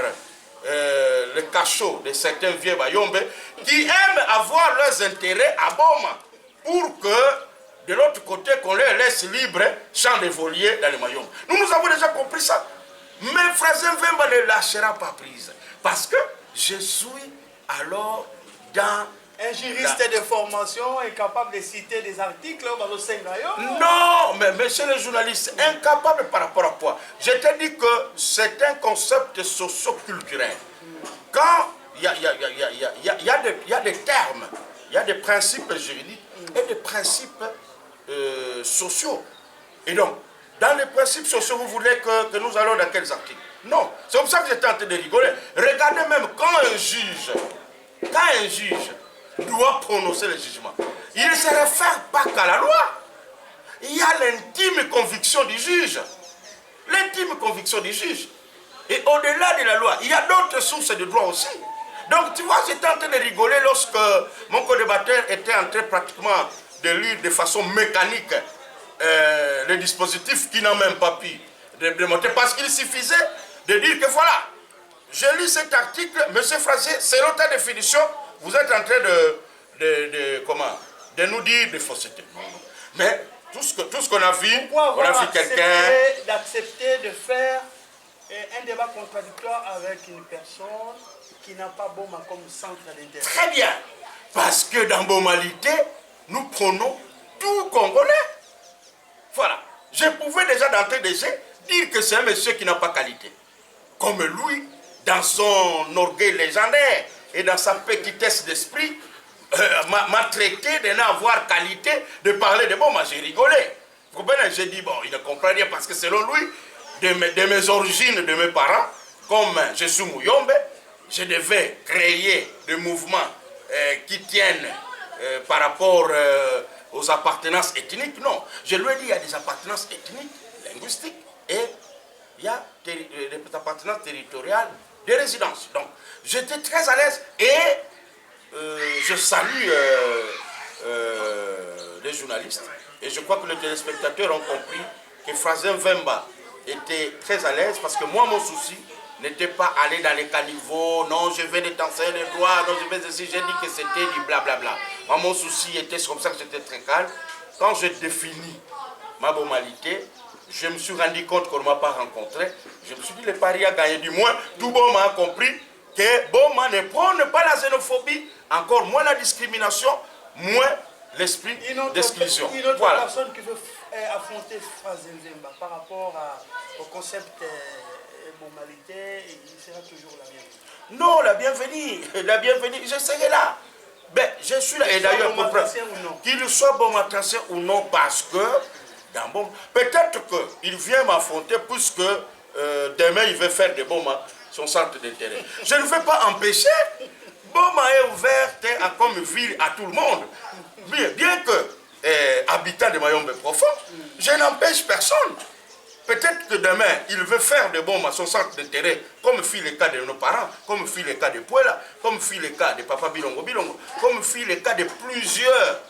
le cachot de certains vieux Bayombe qui aiment avoir leurs intérêts à Boma pour que de l'autre côté qu'on les laisse libres champ de volier dans les Mayombe. Nous avons déjà compris ça. Mais Frazen Vemba ne lâchera pas prise parce que je suis alors dans... Un juriste de formation est capable de citer des articles au Sengayo. Non, mais monsieur le journaliste, incapable par rapport à quoi? Je te dis que c'est un concept socio-culturel. Quand il y a des termes, il y a des principes juridiques et des principes sociaux. Et donc, dans les principes sociaux, vous voulez que nous allons dans quels articles? Non, c'est comme ça que j'étais en train de rigoler. Regardez même quand un juge doit prononcer le jugement, il ne se réfère pas qu'à la loi. Il y a l'intime conviction du juge. L'intime conviction du juge. Et au-delà de la loi, il y a d'autres sources de droit aussi. Donc tu vois, j'étais en train de rigoler lorsque mon co-débatteur était en train pratiquement de lire de façon mécanique le dispositif qui n'a même pas pu démonter. Parce qu'il suffisait de dire que voilà, je lis cet article, M. Frazier, selon ta définition, vous êtes en train de nous dire des faussetés. Mais tout ce qu'on a vu, on a vu quelqu'un... d'accepter de faire un débat contradictoire avec une personne qui n'a pas Boma comme centre d'intérêt. Très bien. Parce que dans Bomalité, nous prenons tout Congolais. Voilà. Je pouvais déjà d'entrée de jeu dire que c'est un monsieur qui n'a pas qualité. Comme lui, dans son orgueil légendaire et dans sa petitesse d'esprit, m'a traité de n'avoir qualité de parler de bon. Moi, j'ai rigolé. Vous comprenez? J'ai dit, bon, il ne comprend rien parce que selon lui, de mes origines, de mes parents, comme je suis Mouyombe, je devais créer des mouvements qui tiennent par rapport aux appartenances ethniques. Non, je lui ai dit, il y a des appartenances ethniques, linguistiques, et il y a des appartenances territoriales, des résidences. Donc, j'étais très à l'aise et je salue les journalistes. Et je crois que les téléspectateurs ont compris que Frazen Vemba était très à l'aise parce que moi, mon souci n'était pas aller dans les caniveaux, non, je vais détenir les droits, non, je vais essayer, j'ai dit que c'était du blablabla. Moi, mon souci était comme ça que j'étais très calme. Quand j'ai défini ma bomalité, je me suis rendu compte qu'on ne m'a pas rencontré. Je me suis dit, le pari a gagné. Du moins, tout Boma a compris que Boma ne prône pas la xénophobie, encore moins la discrimination, moins l'esprit d'exclusion. Une autre personne qui veut affronter Frazen Vemba par rapport au concept bomalité, il sera toujours la bienvenue. Non, la bienvenue, je serai là. Ben, je suis là. Et d'ailleurs, qu'il soit bomatracien ou non, parce que, peut-être qu'il vient m'affronter puisque demain il veut faire de Boma son centre d'intérêt. Je ne veux pas empêcher. Boma est ouverte comme ville à tout le monde. Bien que habitant de Mayombe profond, je n'empêche personne. Peut-être que demain, il veut faire de Boma son centre d'intérêt, comme fit le cas de nos parents, comme fit le cas de Puela, comme fit le cas de Papa Bilongo Bilongo, comme fit le cas de plusieurs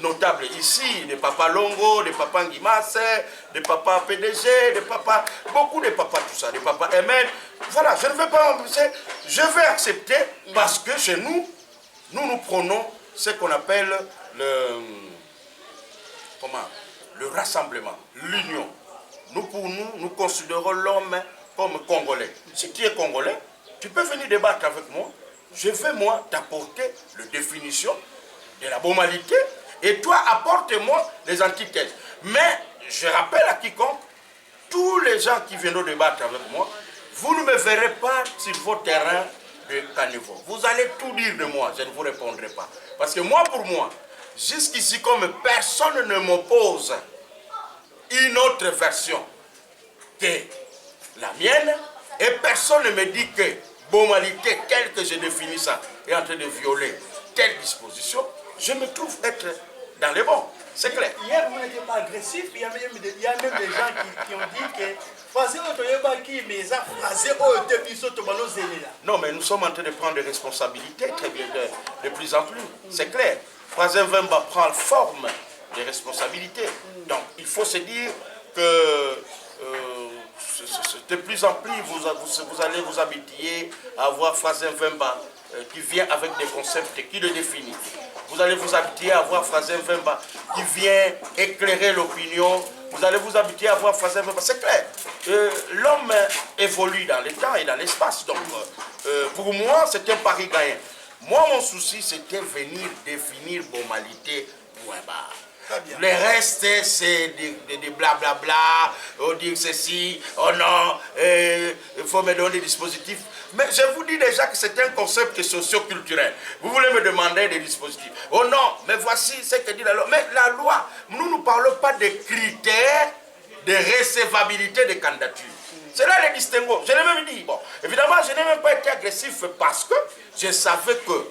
notables ici, de Papa Longo, de Papa Ngimase, de Papa PDG, de Papa, beaucoup de Papa tout ça, de Papa ML. Voilà, je ne veux pas empêcher, je vais accepter parce que chez nous, nous prenons ce qu'on appelle le rassemblement, l'union. Nous considérons l'homme comme Congolais. Si tu es Congolais, tu peux venir débattre avec moi. Je vais, moi, t'apporter la définition de la bomalité et toi, apporte-moi les antithèses. Mais je rappelle à quiconque, tous les gens qui viendront débattre avec moi, vous ne me verrez pas sur vos terrains de caniveau. Vous allez tout dire de moi, je ne vous répondrai pas. Parce que moi, pour moi, jusqu'ici, comme personne ne m'oppose une autre version que la mienne, et personne ne me dit que bomalité telle que j'ai défini ça est en train de violer telle disposition, je me trouve être dans les bons. C'est clair. Hier, vous n'étiez pas agressif. Il y a même des gens qui ont dit que non, mais nous sommes en train de prendre des responsabilités très bien, de plus en plus. C'est clair. Frazen Vemba prend forme des responsabilités. Donc, il faut se dire que de plus en plus, vous allez vous habituer à voir Frazen Vemba qui vient avec des concepts qui le définissent. Vous allez vous habituer à voir Frazen Vemba qui vient éclairer l'opinion. Vous allez vous habituer à voir Frazen Vemba. C'est clair. L'homme évolue dans le temps et dans l'espace. Donc, pour moi, c'est un pari gagnant. Moi, mon souci, c'était venir définir Bomalité. Le reste, c'est des blablabla, on dit ceci, oh non, il faut me donner des dispositifs. Mais je vous dis déjà que c'est un concept socio-culturel. Vous voulez me demander des dispositifs. Oh non, mais voici ce que dit la loi. Mais la loi, nous ne parlons pas des critères de recevabilité des candidatures. C'est là le distinguo. Je l'ai même dit. Bon, évidemment, je n'ai même pas été agressif parce que je savais que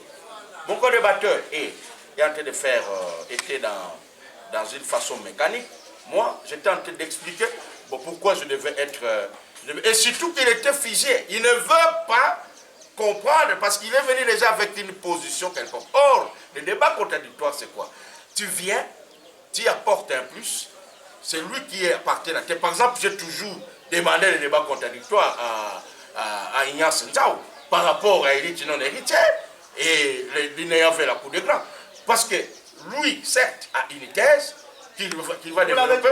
mon co-débatteur est en train de faire, était dans une façon mécanique. Moi, j'étais en train d'expliquer pourquoi je devais être... et surtout qu'il était figé. Il ne veut pas comprendre parce qu'il est venu déjà avec une position quelconque. Or, le débat contradictoire, c'est quoi? Tu viens, tu apportes un plus, c'est lui qui est parti là. Par exemple, j'ai toujours demandé le débat contradictoire à Ignace Nzao par rapport à Élite non héritière et l'ayant fait la cour de grand. Parce que lui, certes, a une thèse qu'il va développer.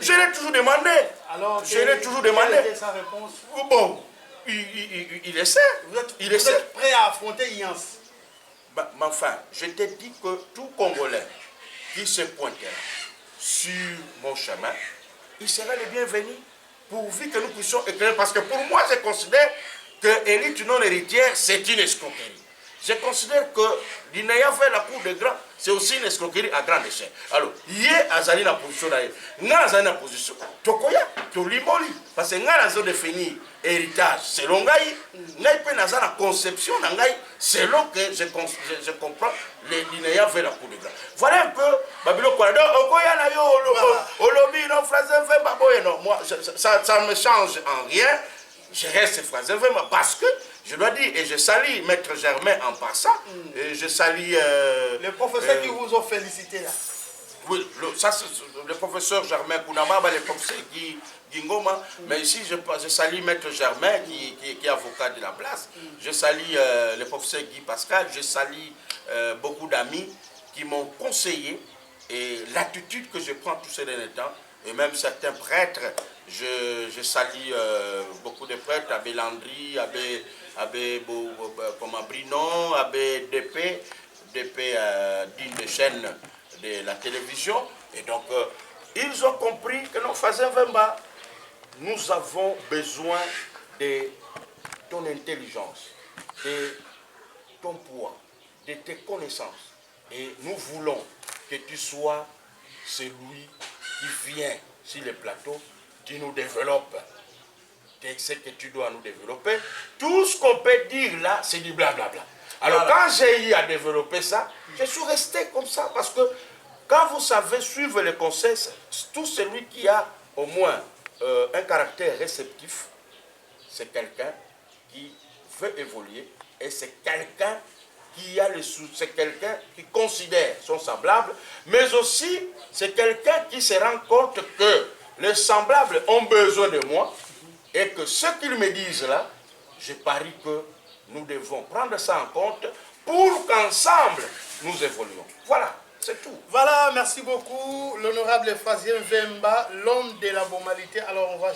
Je l'ai toujours demandé. Alors, je l'ai toujours demandé. Quelle était sa réponse? Bon, il essaie. Vous êtes prêt à affronter Ignace? Mais enfin, je t'ai dit que tout Congolais qui se pointera sur mon chemin, il sera le bienvenu pourvu que nous puissions éclairer. Parce que pour moi, je considère que Élite non héritière, c'est une escroquerie. Je considère que l'INEA fait la cour de grand, c'est aussi une escroquerie à grande échelle. Alors, hier, Azali na position d'ailleurs. Nga Azali na position. Tokoya, Tolimoli. Parce que Nga Azali définir héritage selon Ngaï. Ngaï peut naza la conception Ngaï selon que je comprends l'INEA fait la cour de grand. Voilà un peu, Babilo Kouado, Okoya na yo, Olobi, non, Frazen fait baboye, non. Moi, ça ne me change en rien. Je reste Frazen fait parce que je dois dire, et je salue Maître Germain en passant, et je salue... les professeurs qui vous ont félicité là. Oui, ça c'est le professeur Germain Kounama, le professeur Guy Ngoma, mais ici je salue Maître Germain qui est avocat de la place, je salue le professeur Guy Pascal, je salue beaucoup d'amis qui m'ont conseillé, et l'attitude que je prends tous ces derniers temps, et même certains prêtres, je salue beaucoup de prêtres, Abbé Landry, Abbé Brinon, Abbé DP d'une des chaînes de la télévision. Et donc, ils ont compris que nous faisons Vemba. Nous avons besoin de ton intelligence, de ton poids, de tes connaissances. Et nous voulons que tu sois celui qui vient sur les plateaux, qui nous développe. Ce que tu dois nous développer. Tout ce qu'on peut dire là, c'est du blablabla. Alors quand j'ai eu à développer ça, je suis resté comme ça parce que quand vous savez suivre les conseils, tout celui qui a au moins un caractère réceptif, c'est quelqu'un qui veut évoluer et c'est quelqu'un qui a les sous, c'est quelqu'un qui considère son semblable, mais aussi c'est quelqu'un qui se rend compte que les semblables ont besoin de moi. Et que ce qu'ils me disent là, je parie que nous devons prendre ça en compte pour qu'ensemble nous évoluions. Voilà, c'est tout. Voilà, merci beaucoup, l'honorable Frazen Vemba, l'homme de la Bomalité. Alors on va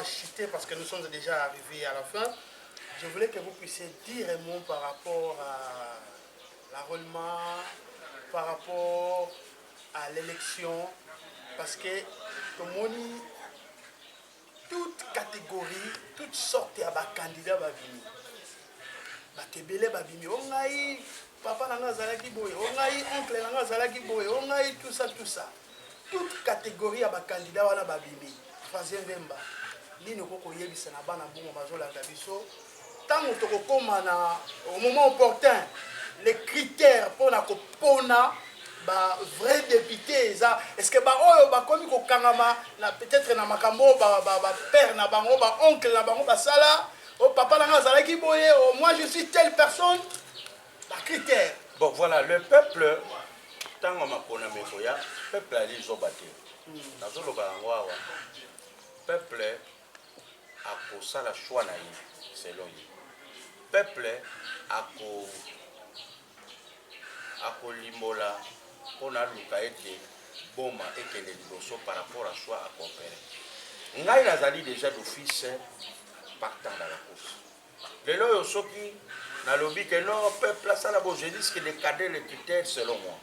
chuter parce que nous sommes déjà arrivés à la fin. Je voulais que vous puissiez dire un mot par rapport à l'enrôlement, par rapport à l'élection, parce que comme on dit, toute catégorie, toutes sortes de candidats babini. Batebele babini. Ongaï, papa nanga zalaki boye. Ongaï, oncle nanga zalaki boye. Ongaï, tout ça, tout ça. Toute catégorie à candidats wana babini. Frazen Vemba. Ni ne koko yebisa na bana bongo mazola tabiso. Tant que koma na au moment opportun, les critères pour na kopona ba vrai député ça est-ce que ba oyo ba komi ko kangama na peut-être na makambo ba père na bango ba oncle na bango ba sala o papa na ngazala ki boye o moi je suis telle personne ba critère. Bon voilà, le peuple tant on m'a connaît mais le peuple a les obaté nazoloba yango awa peuple akosala choix na ye selon ye peuple akolimbola mpona aluka ete boma ekende liboso par rapport à choix à coopérer. Ngai nazali déjà d'office partant dans la course. Lelo yo soki nalobi que non peuple asala bo je dis que les cadets les critères selon moi.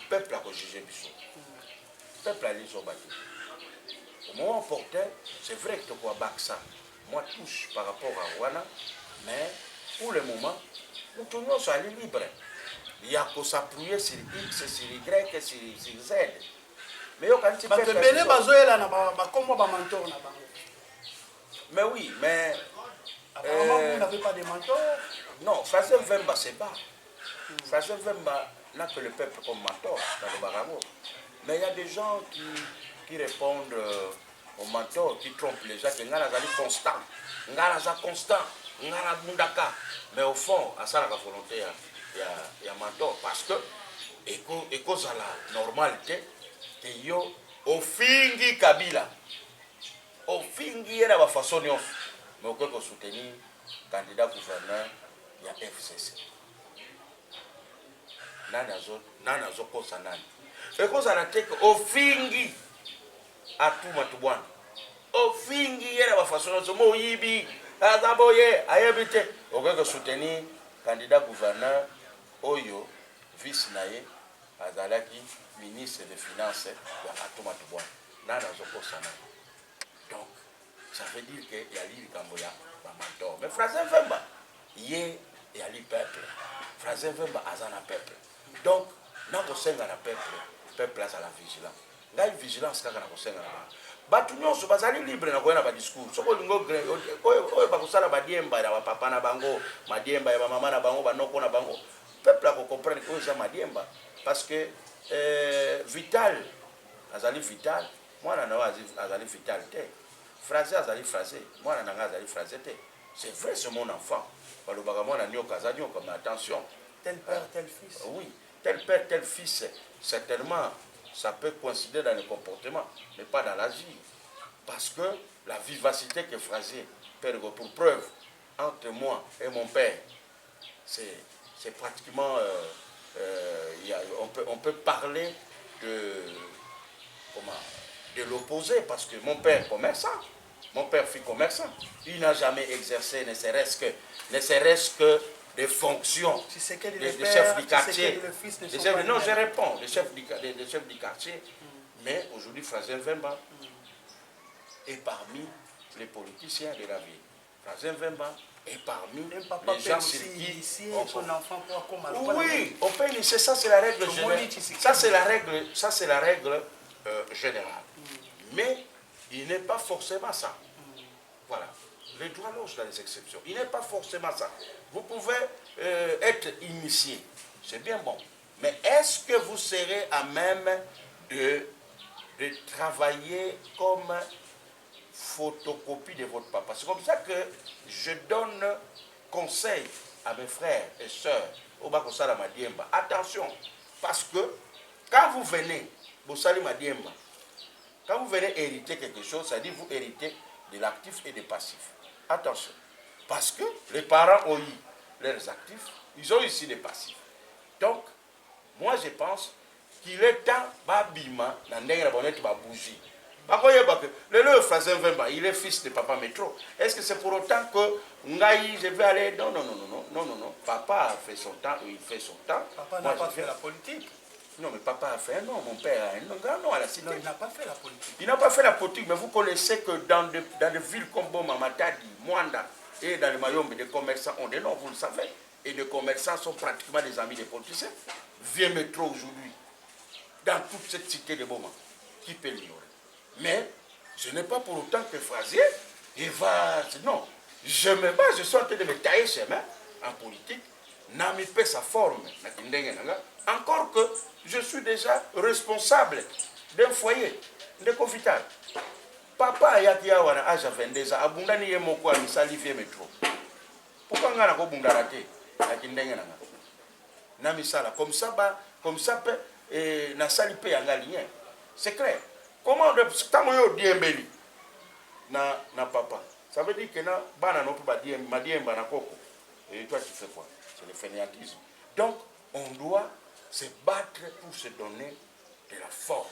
Peuple a jugé biso. Peuple a les obati. Au moment opportun, c'est vrai que quoi baksa moi touche par rapport à Wana, mais pour le moment nous tournons sur la libre. Il y a qu'à s'appuyer sur X, sur Y, sur Z. Mais mais oui, mais apparemment vous n'avez pas de mentor. Non, Frère Vemba c'est pas. Frère Vemba n'a que le peuple comme mentor dans le Barango. Mais il y a des gens qui répondent aux mentors, qui trompent les gens, qui sont constants. Constant, mais au fond, à ça la volonté, il y a mentor parce que et cause à la normalité que yo ofingi Kabila ofingi era ba façon nyonso mais okoki soutenir candidat gouverneur ya FCC nani azokosa nani ekozala te ke ofingi atuma tubwana ofingi era ba façon nyonso mo oyibi azaboye ayebi te okoki soutenir candidat gouverneur oyo vice naye azalaki ministre des Finances ya atuma tubwana nani azokosa nani. Donc ça veut dire que y a likambo ya ba mentor mais Frère Vemba ye ya li peuple Frère Vemba azana peuple donc na kosenga na peuple azala vigilant ngai vigilance kaka na kosenga na batu nyonso bazali libre na koyena ba discours soko lingo oyo bakosala badiemba na bapapa na bango madiemba ya bamama na bango banoko na bango peuple ako comprendre que oyo madiemba parce que vital azali vital mwana na azali vital te phrase azali phrase mwana na azali phrase te c'est vrai c'est mon enfant balobaka mwana nyoka azali nyoka mais attention tel père tel fils oui tel père tel fils certainement ça peut coïncider dans le comportement mais pas dans l'agir parce que la vivacité que Frasier perd pour preuve entre moi et mon père c'est pratiquement on peut parler de l'opposé parce que mon père commerçant, mon père fut commerçant, il n'a jamais exercé ne serait-ce que des fonctions de chef du quartier. Non, je réponds, des chefs du quartier. Mais aujourd'hui, Frère Vemba est parmi les politiciens de la ville. Frère Vemba et parmi les gens sur qui son enfant oui, on peut initier, ça c'est la règle générale. Ça c'est la règle générale. Mais il n'est pas forcément ça. Voilà. Les droits logent dans les exceptions. Il n'est pas forcément ça. Vous pouvez être initié. C'est bien bon. Mais est-ce que vous serez à même de travailler comme photocopie de votre papa? C'est comme ça que je donne conseil à mes frères et sœurs au Bakosala Madiemba. Attention, parce que quand vous venez, Bosali Madiemba, quand vous venez hériter quelque chose, ça dit vous héritez de l'actif et du passif. Attention, parce que les parents ont eu leurs actifs, ils ont ici des passifs. Donc, moi je pense qu'il est temps babima na ndenge na bonnet ba bougie. Le Frère Vemba, il est fils de Papa Métro. Est-ce que c'est pour autant que Ngaï, je vais aller... Non. Papa a fait son temps, il fait son temps. Papa n'a pas fait la politique. Non, mais papa a fait un nom, mon père a un grand nom à la cité. Non, il n'a pas fait la politique. Il n'a pas fait la politique, mais vous connaissez que dans des villes comme Boma, Matadi, Mwanda et dans le Mayombe, des commerçants ont des noms, vous le savez. Et les commerçants sont pratiquement des amis des politiciens. Vieux Métro aujourd'hui, dans toute cette cité de Boma, qui peut l'ignorer? Mais ce n'est pas pour autant que Frasier, il va... Non, je me bats, je suis en train de me tailler ses mains en politique, n'a mis pas sa forme, encore que je suis déjà responsable d'un foyer, de Kofital. Papa a yaki awana âge à 22 ans, abundani ye moko a misali vie métro. Pourquoi ngana ko bundarate yaki ndenge nanga? Na misala comme ça na sali pe yanga lien. C'est clair. comment tant yo diembeli na papa. Ça veut dire que na bana non pas madiemba na koko. Et toi tu fais quoi? C'est le fainéantisme. Donc on doit se battre pour se donner de la forme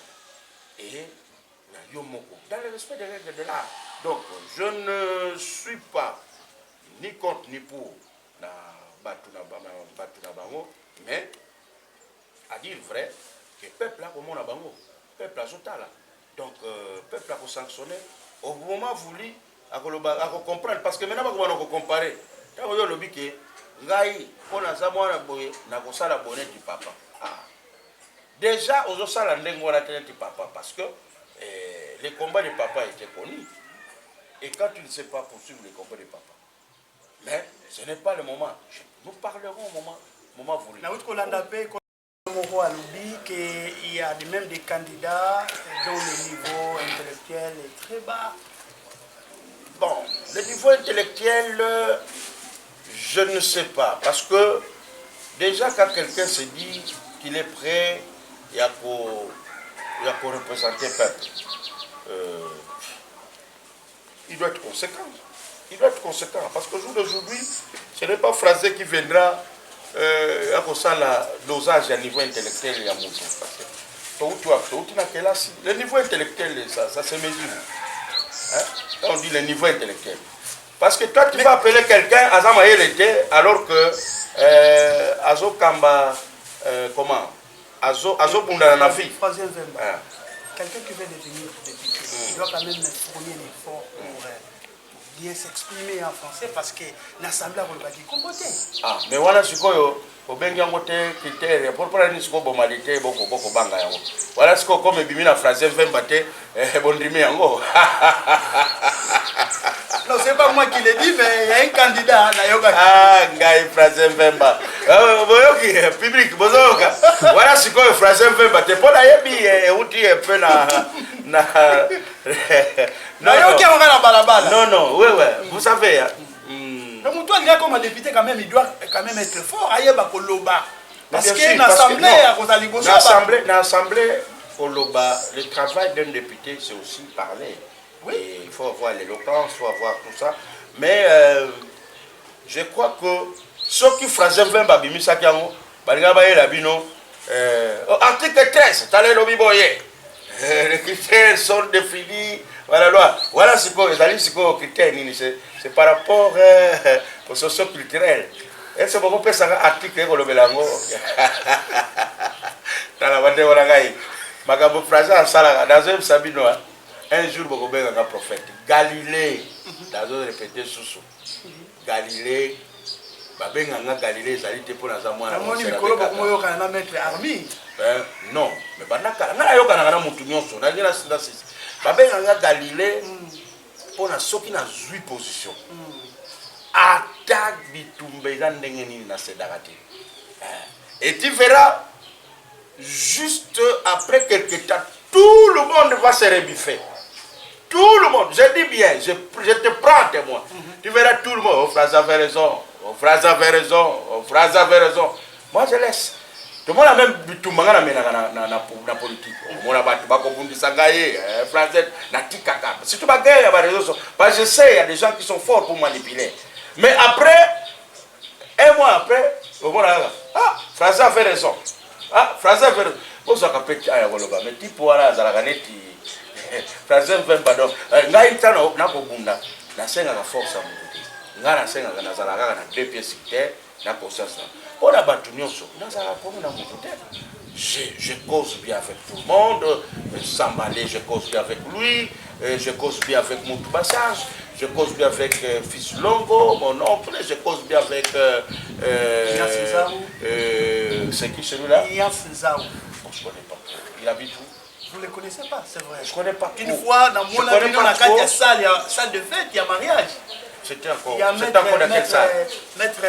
et na yomoko dans le respect des règles de l'art. Donc je ne suis pas ni contre ni pour na batuna bango, mais à dire vrai que peuple là comme on a bango, peuple là sotala. Donc peuple là pour sanctionner au moment voulu à comprendre parce que maintenant on va comparer. Tant que le bique ngai on a ça moi na kosala bonnet du papa. Déjà aux osala ndengo na tête du papa parce que les combats de papa étaient connus. Et quand tu ne sais pas poursuivre les combats de papa, mais ce n'est pas le moment. Nous parlerons au moment voulu. Il y a même des candidats dont le niveau intellectuel est très bas. Bon, le niveau intellectuel, je ne sais pas. Parce que déjà quand quelqu'un se dit qu'il est prêt à représenter le peuple, il doit être conséquent. Il doit être conséquent. Parce qu'au jour d'aujourd'hui, ce n'est pas Phrasé qui viendra à la dosage à niveau intellectuel et à mon le niveau intellectuel, ça se mesure. Hein? On dit le niveau intellectuel. Parce que toi, tu vas appeler quelqu'un à Zamaïrete alors que Azo Kamba, comment Azo Bunda na vie. Quelqu'un qui veut devenir député, il doit quand même fournir un effort pour bien s'exprimer en français parce que l'Assemblée a dit compoté. Ah, mais voilà ce que au bengango te critère pour prendre ce que bomalité boko banga yango. Voilà ce que comme bimi na français vemba te bondimi yango. Non, c'est pas moi qui l'ai dit, mais il y a un candidat na yoga. Ah, ngai français vemba. Boyoki public bozoka. Voilà ce que français vemba te pour la yebi outi un peu na non, oui, vous savez. Le mouton dit comme député quand même, il doit quand même être fort. Parce que l'Assemblée, le travail d'un député, c'est aussi parler. Oui. Et il faut avoir l'éloquence, il faut avoir tout ça. Mais je crois que ceux qui font 20 babimi sakiango, article 13, t'as le biboye. Les critères sont définis. Voilà ce que les critères, c'est par rapport au socio-culturel. Et c'est beaucoup plus article que le Belango. Dans la bande dans un Sabino, un jour, beaucoup un prophète. Galilée, dans un répété sous Galilée, Galilée, ça a été pour la Zamoua. Non, mais Galilée pour la soki na zui position. Attaque bitumbeza ndengeni na sedagate. Et tu verras juste après quelques temps tout le monde va se rebiffer. Tout le monde, je dis bien, je te prends témoin. Tu verras tout le monde. Oh, Phrase avait raison. Oh, Phrase avait raison. Oh, Phrase avait raison. Moi je laisse. Tout le monde a même bitumanga na politique. Mon abatu bako bundi sangaye, français na tikaka. Si tu bagaille à réseaux sociaux, parce que je sais il y a des gens qui sont forts pour manipuler. Mais après un mois après, ah, Français a fait raison. Ah, Français a fait raison. Vous avez capté aya woloba, mais tipo wala zalaganeti. Français veut pardon. Ngai tano na ko bunda. Na senga la force à mon. Ngana senga na zalaga na deux pieds sur terre, na conscience. Je cause bien avec tout le monde, Sambalé, je cause bien avec lui, je cause bien avec Moutou Bassage, je cause bien avec Fils Longo, mon oncle, je cause bien avec. C'est qui celui-là? Zaou. Je ne connais pas. Il habite où? Vous ne le connaissez pas, c'est vrai. Je ne connais pas. Une fois, dans mon avis, dans la salle de fête, il y a mariage. C'était encore dans quelle salle? Maître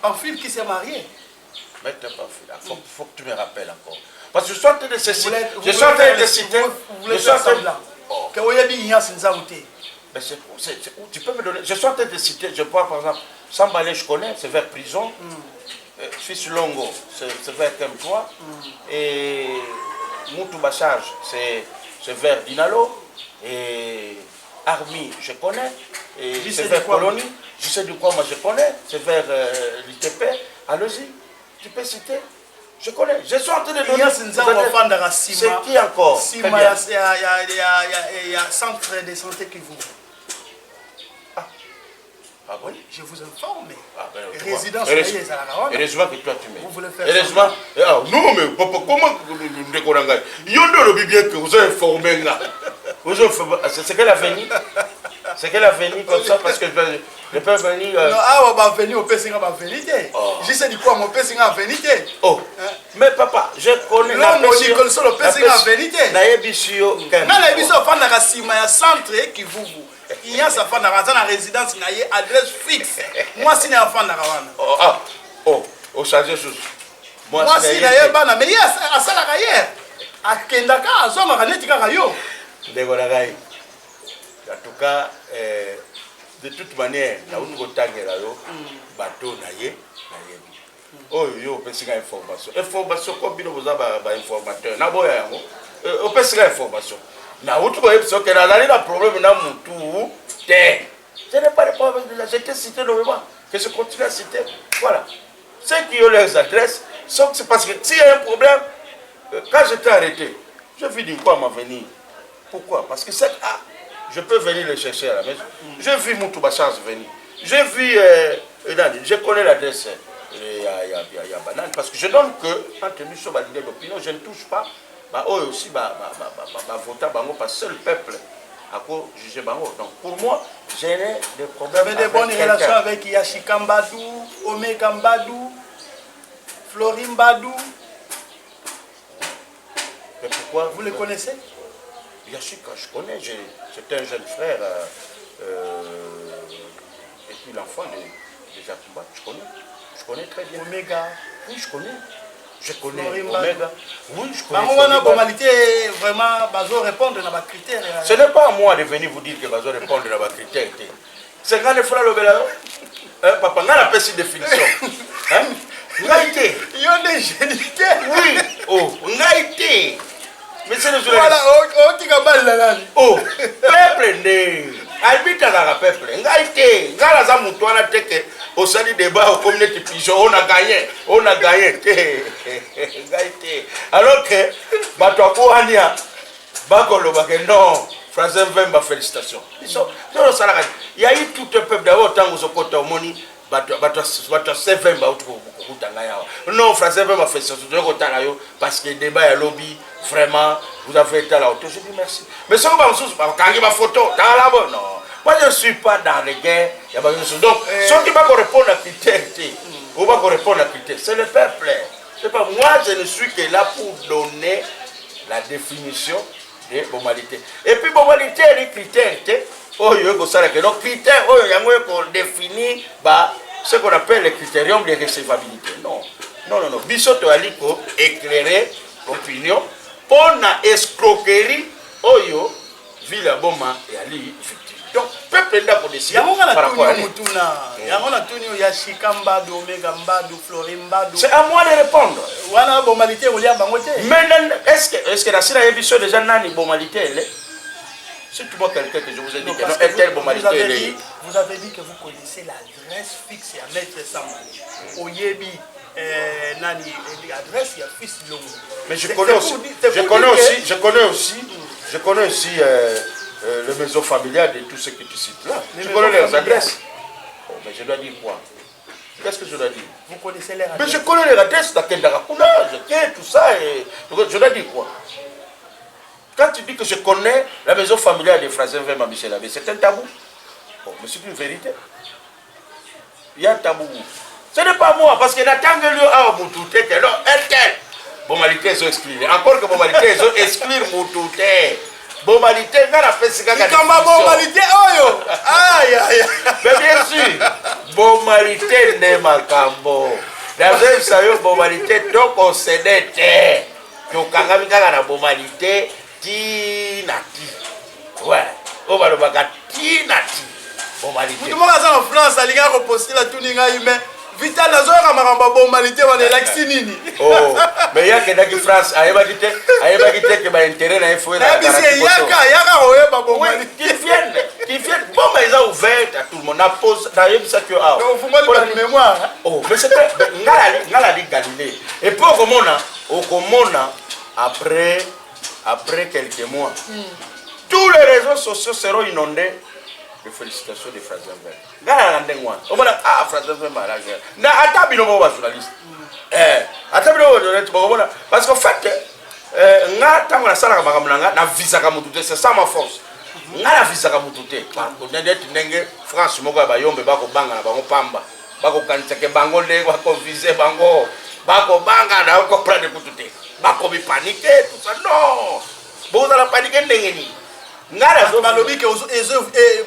Pamphile qui s'est marié. Maître Pamphile, faut que tu me rappelles encore. Parce que je suis en train de citer. Je suis en train de citer. Je suis en train de tu peux me donner. Je suis en train de citer. Je vois par exemple, Sambalé, je connais, c'est vers prison. Fils Longo, c'est vers Kemtois. Et Moutou charge, c'est vers Dinalo. Et Army, je connais. Et c'est vers Colonie. Je sais du quoi, moi je connais. C'est vers l'ITP. Allez-y, tu peux citer. Je connais. Je suis en train de donner. C'est qui encore? Il y a centre de santé qui vous. Ah bon? Je vous informe. Ah, ben, résidence heureusement que toi tu mets. Vous voulez faire heureusement. Ah, non, mais papa, comment vous décorez? Yondo le bien que vous avez informé là. C'est qu'elle a venu. C'est qu'elle a venu comme ça parce que je peux venir. Non, ah, on va venir au Pessinga, va venir. Je sais du quoi, mon Pessinga va venir. Oh, mais papa, je connais la Pessinga. Non, mon Pessinga va venir. Naïbisio. Naïbisio, fan de la Sima, il y a centre qui vous. Il y a sa fan de la résidence, il y a adresse fixe. Moi, si il y a un fan de la au chargé sous. Moi, si il y a un fan, mais il y a ça la carrière. À Kendaka, à Zoma, à Netika Rayo. En tout cas, de toute manière, na ungo tangela yo bateau na ye. Oh yo pesa information. Information comme bino boza ba informateur. Na boya yango. O pesa information. Na utu ba episode que na problème na mutu te. Ce n'est pas le problème de la j'étais cité nommément que je continue à citer. Voilà. Ceux qui ont leurs adresses, c'est parce que s'il y a un problème, quand j'étais arrêté, je vais dire quoi m'a venir. Pourquoi? Parce que je peux venir le chercher à la maison. J'ai vu Moutou Charge venir. J'ai vu, je connais l'adresse. Il y a banane. Parce que je donne que, en tenue sur ma ligne d'opinion, je ne touche pas. Bah, aussi, voter parce que c'est le peuple à quoi juger Bango. Donc, pour moi, j'ai des problèmes. Vous avez des bonnes relations avec Yashika Mbadou, Omega Mbadou, Florim Mbadou. Mais pourquoi? Vous les connaissez? Yashika, je connais. C'était un jeune frère. Et puis l'enfant de Jacoba, je connais. Je connais très bien. Omega. Oui, je connais. Je connais Omega. Oui, je connais. Vraiment, Bazo répondre à nos critères. Ce n'est pas à moi de venir vous dire que Bazo répondre à nos critères. C'est quand les frères Lobela. Papa, on a la petite définition. Ngaïté. Il y a des génités. Oui. Oh, Ngaïté. Mais c'est le jour. Voilà, oh, peuple né. Albita la peuple. Ngaïté. Ngala za mutu ana teke. Au sali débat au communauté pigeon, on a gagné. On a gagné. Ngaïté. Alors que Batouako Ania, Bakolo Baké, non. Français Vemba, félicitations. Il y a eu tout un peuple d'abord, tant que vous avez moni. Non, Français Vemba, félicitations. Parce que le débat est lobby. Vraiment, vous avez été à la hauteur. Je dis merci. Mais si vous avez ma photo, non. Moi, je ne suis pas dans les guerres. Donc, ceux qui vont répondre à critères, c'est le peuple. C'est pas moi, je ne suis que là pour donner la définition de bomalité. Et puis, bomalité, les critères, donc, critères, on définit ce qu'on appelle le critérium de recevabilité. Non. Bissoto Aliko éclairer l'opinion. On a escroquerie, Oyo, Villa Boma et Ali victime. Donc, peuple n'a pas décidé par rapport à lui. C'est à moi de répondre. Mais est-ce que la Syrie a émission déjà nani bomalité? C'est tout moi quelqu'un que je vous ai dit que non, telle bomalité. Vous avez dit que vous connaissez l'adresse fixe à Maître Sambali. Oyebi. Nani, l'adresse, il y a fils long. Mais je connais aussi le maison familial de tous ceux que tu cites là. Je connais leurs adresses. Oh, mais je dois dire quoi? Qu'est-ce que je dois dire? Vous connaissez les adresses? Mais je connais les adresses d'Akendarakuna, tout ça. Je dois dire quoi? Quand tu dis que je connais la maison familiale de Français Vemba Michel Abbé, c'est un tabou. Oh, mais c'est une vérité. Il y a un tabou. Ce n'est pas moi, parce que n'attendez lieu à Moutouté, que non, elle. Bomalité, ils ont exclu. Encore que Bomalité, ils ont exclu Moutouté. Bomalité, on a fait ce qu'il y a. Bomalité, oh aïe, aïe. Mais bien sûr, Bomalité n'est pas cambo. D'ailleurs, vous savez, Bomalité, donc on s'est dit, donc quand on a la Bomalité, Tinati. Ouais, on va le bagarre, Tinati. Bomalité. Tout le monde en France, il y a reposté la tournée humaine. Vital nazoyoka makambo bomalité wana elakisi nini? Oh, mais yaka ndaki France ayebaki te ke ba intérêt na info na garantie. Yaka oyeba bomalité. Qui viennent bon mais ils ont ouvert à tout le monde. Na pose na yebisa que ah. Donc faut pas de mémoire. Oh, mais c'est ngala di Galilée. Et pour komona après quelques mois. Tous les réseaux sociaux seront inondés de félicitations de Frère Zembel. Ngala ndengwa. Omona ah Frère Zembel malage. Na atabino ba journaliste. Atabino ba journaliste bomona parce qu'en fait nga tango na sala makambo na visa ka mutu c'est ça ma force. Nga na visa ka mutu te. Par contre ndenge France moko ba yombe bako banga na bango pamba. Bako kanisa ke bango le bako vise bango. Bako banga na ko prendre kutu te. Bako bi paniquer tout ça non. Bon dans la panique ndenge ni. Ngala zo balobi ke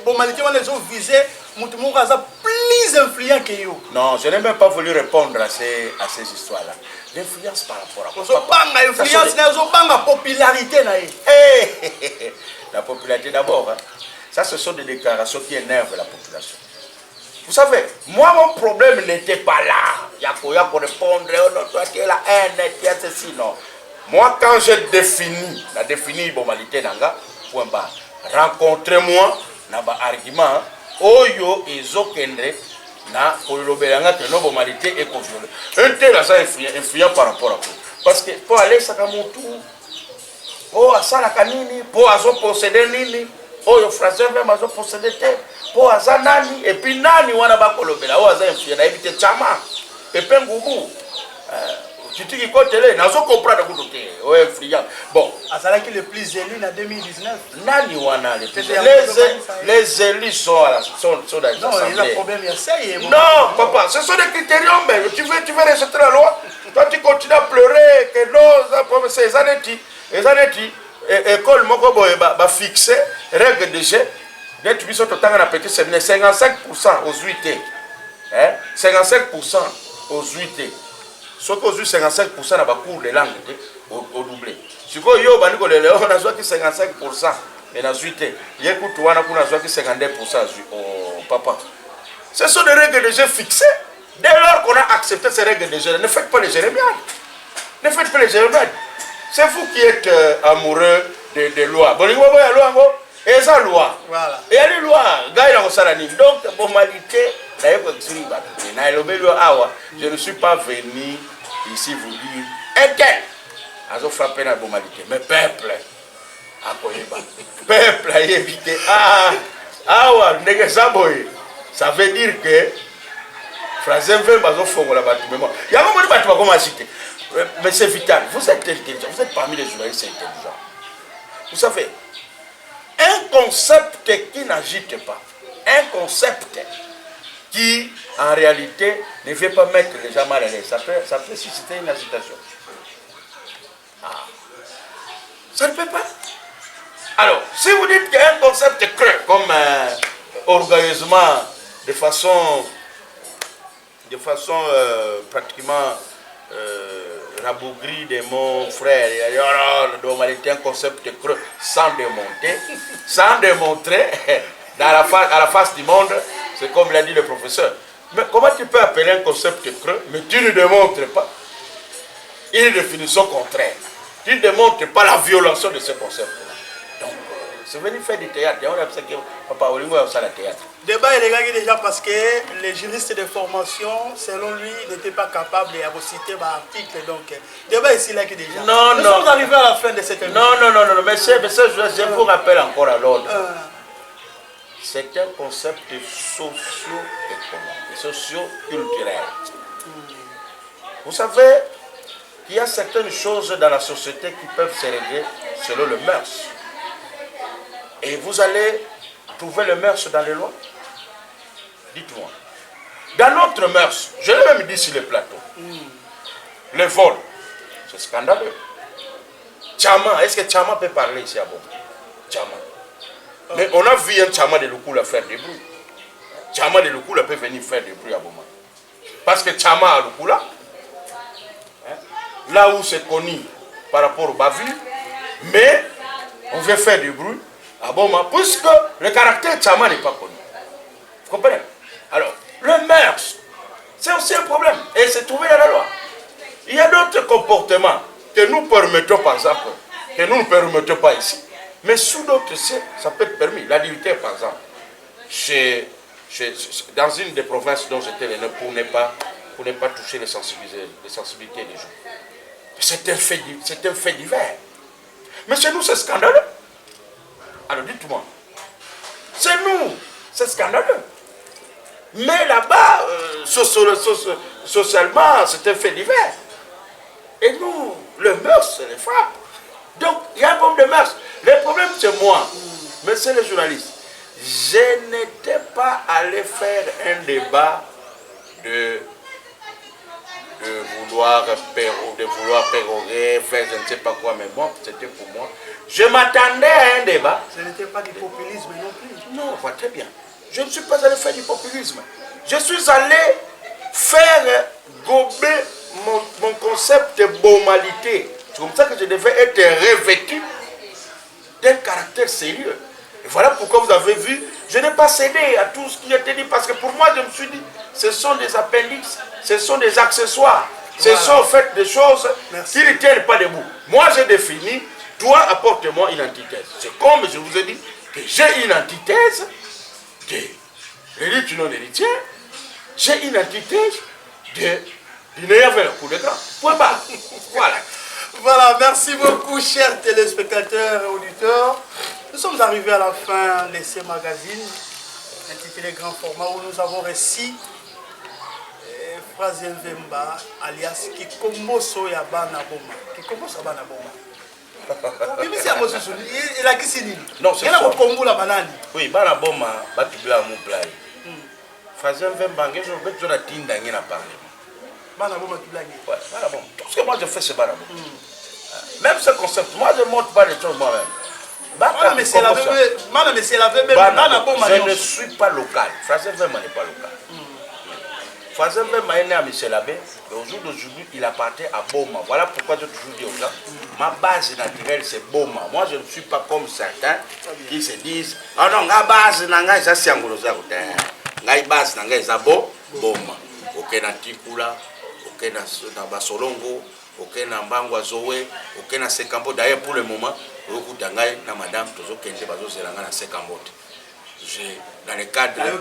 bomalité wana zo viser mutu moko aza plus influent que yo. Non, je n'ai même pas voulu répondre à ces histoires là. L'influence par rapport à zo banga influence na zo banga popularité na ye. La popularité d'abord hein. Ça ce sont des déclarations qui énervent la population. Vous savez, moi mon problème n'était pas là. Yako répondre oh non toi tu es la haine, tu es ceci non. Moi quand j'ai défini bomalité nanga point bas. Rencontrez-moi na ba argument oyo ezokendre na kolobelanga que no bomalité et conviole. Un tel ça influent par rapport à quoi? Parce que pour aller sakamutu pour asala kanini pour azo posséder nini oyo Français même azo posséder te pour azanani et puis nani wana ba kolobela o aza influent na ebite chama pepe ngubu tu dis que télé nazo comprendre que tout est o influent. Bon, asala qui le plus élu en 2019. Nani wana les élus sont dans les non, il y a un problème non, papa, ce sont des critériums mais tu veux rejeter la loi. Toi tu continues à pleurer que non, c'est les années école moko boye ba fixer règle de jeu. Dès tu biso totanga na petit séminaire 55% aux 8 hein 55% aux 8 sauf qu'aux 55% na ba cours de langue au doublé. Si ko yo bani ko lele on a joué 55% et na 8 yekutu wana kuna joué 52% au papa. Ce sont des règles de jeu fixées. Dès lors qu'on a accepté ces règles de jeu, ne faites pas les jérémiades. Ne faites pas les jérémiades. C'est vous qui êtes amoureux des lois. Bon, il y a loi, et ça loi. Voilà. Et il y a des lois. Donc, formalité, je ne suis pas venu ici vous dire un tel. Ils ont frappé la formalité. Mais peuple, peuple a évité. Ça veut dire que Frère veut pas faire la bâtiment. Il y a un moment de bâtiment comme agité. Mais c'est vital. Vous êtes intelligent. Vous êtes parmi les journalistes intelligents. Vous savez, un concept qui n'agite pas, un concept qui, en réalité, ne veut pas mettre les gens mal à l'aise, ça peut susciter une agitation. Ah. Ça ne peut pas. Alors, si vous dites qu'il y a un concept creux, comme orgueilleusement, de façon pratiquement rabougri de mon frère, il y a un concept creux sans démontrer à la face du monde, c'est comme l'a dit le professeur. Mais comment tu peux appeler un concept creux, mais tu ne démontres pas une définition contraire. Tu ne démontres pas la violation de ce concept-là. Donc, c'est venu faire du théâtre. On a pensé que Papa Olingo a fait le théâtre. Le débat est gagné déjà parce que les juristes de formation, selon lui, n'étaient pas capables de citer un article. Donc, le débat est ici là déjà. Non, nous sommes arrivés à la fin de cette émission. Non, monsieur, je vous rappelle encore à l'ordre. C'est un concept socio-économique, socio-culturel. Vous savez qu'il y a certaines choses dans la société qui peuvent se régler selon le mœurs. Et vous allez trouver le mœurs dans les lois. Dites-moi. Dans notre mœurs, je l'ai même dit sur le plateau, le vol, c'est scandaleux. Tchama, est-ce que Tchama peut parler ici à Bobo? Tchama. Mais on a vu un Tchama de Lukula faire des bruits. Tchama de Lukula peut venir faire des bruits à Boma. Parce que Tchama à Lukula, là où c'est connu par rapport au bavure, mais on veut faire du bruit à Boma, puisque le caractère Tchama n'est pas connu. Vous comprenez? Alors, le mœurs, C'est aussi un problème. Et c'est trouvé dans la loi. Il y a d'autres comportements que nous permettons, par exemple, que nous ne permettons pas ici. Mais sous d'autres, ça peut être permis. L'adultère, par exemple, dans une des provinces dont j'étais l'aîné, pour ne pas toucher les sensibilités des gens. C'est un fait divers. Mais chez nous, c'est scandaleux. Alors dites-moi, c'est nous, c'est scandaleux. Mais là-bas, socialement, c'est un fait divers. Et nous, le mœurs, les frappe. Donc, il y a un problème de mœurs. Le problème, c'est moi, monsieur le journaliste. Je n'étais pas allé faire un débat de vouloir pérorer, faire je ne sais pas quoi, mais bon, c'était pour moi. Je m'attendais à un débat. Ce n'était pas du populisme non plus. Non, voilà, très bien. Je ne suis pas allé faire du populisme. Je suis allé faire gober mon concept de bomalité. C'est comme ça que je devais être revêtu d'un caractère sérieux. Et voilà pourquoi vous avez vu, je n'ai pas cédé à tout ce qui a été dit, parce que pour moi, je me suis dit, ce sont des appendices, ce sont des accessoires, ce sont en fait des choses qui ne tiennent pas debout. Moi, j'ai défini, toi, apporte-moi une antithèse. C'est comme je vous ai dit que j'ai une antithèse de l'élite non héritière, j'ai une antithèse du meilleur vers le coup de grand. Point barre. Voilà. Voilà, merci beaucoup, chers téléspectateurs et auditeurs. Nous sommes arrivés à la fin de ce magazine intitulé Grand Format où nous avons reçu Frazien Vemba alias Kikomboso ya Bana Boma. Kikomboso ya Bana Boma. Il a qui c'est nini? Non, c'est ça. La banane. Oui, Bana Boma, Batubla Mouplay. Frazien Vemba, je vais te dire que na parler. Bana Boma tu blagues. Ouais, Bana Boma. Tout ce que moi je fais, c'est Bana Boma. Même ce concept, moi je ne montre pas les choses moi-même. Je ne suis pas local. Frazien Vemba n'est pas local. Frazien Vemba est né à Michel Abbé. Au jour d'aujourd'hui, il appartient à Boma. Voilà pourquoi je toujours dis aux gens, ma base naturelle c'est Boma. Moi je ne suis pas comme certains qui se disent, ah non, ma base nanga ça c'est angolosa côté. Ma base nanga ça Boma. Ok na Tikula, ok na Basolongo. Ok, na Mbangwa Zoé, ok, na Sekambo. D'ailleurs, pour le moment, na madame Tozo Kende Bazo Zelanga na Sekambo. J'ai dans le cadre d'un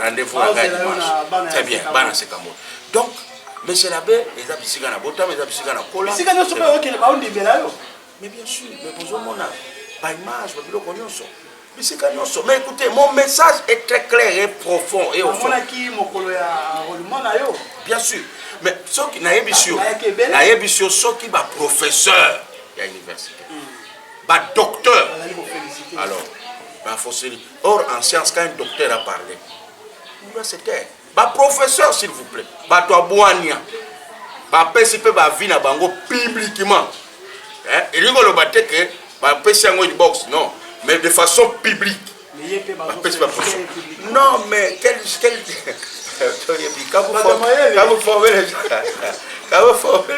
rendez-vous à dimanche. Très bien, Bana Sekambo. Donc, monsieur l'abbé, les abisiga na bota, les abisiga na kola. Mais bien sûr, mais bonjour mon âme. Pas image, pas bilo konyoso. Mais écoutez, mon message est très clair et profond et au fond. Bien sûr. Mais ceux qui n'ont pas ceux qui sont professeurs à l'université, docteur. Alors, or en sciences, quand un docteur a parlé, il doit se taire. Professeur, s'il vous plaît. Toi, Bouania. Participer à la vie publiquement. Il y a le box, non. Mais de façon publique. Non, mais quand vous formez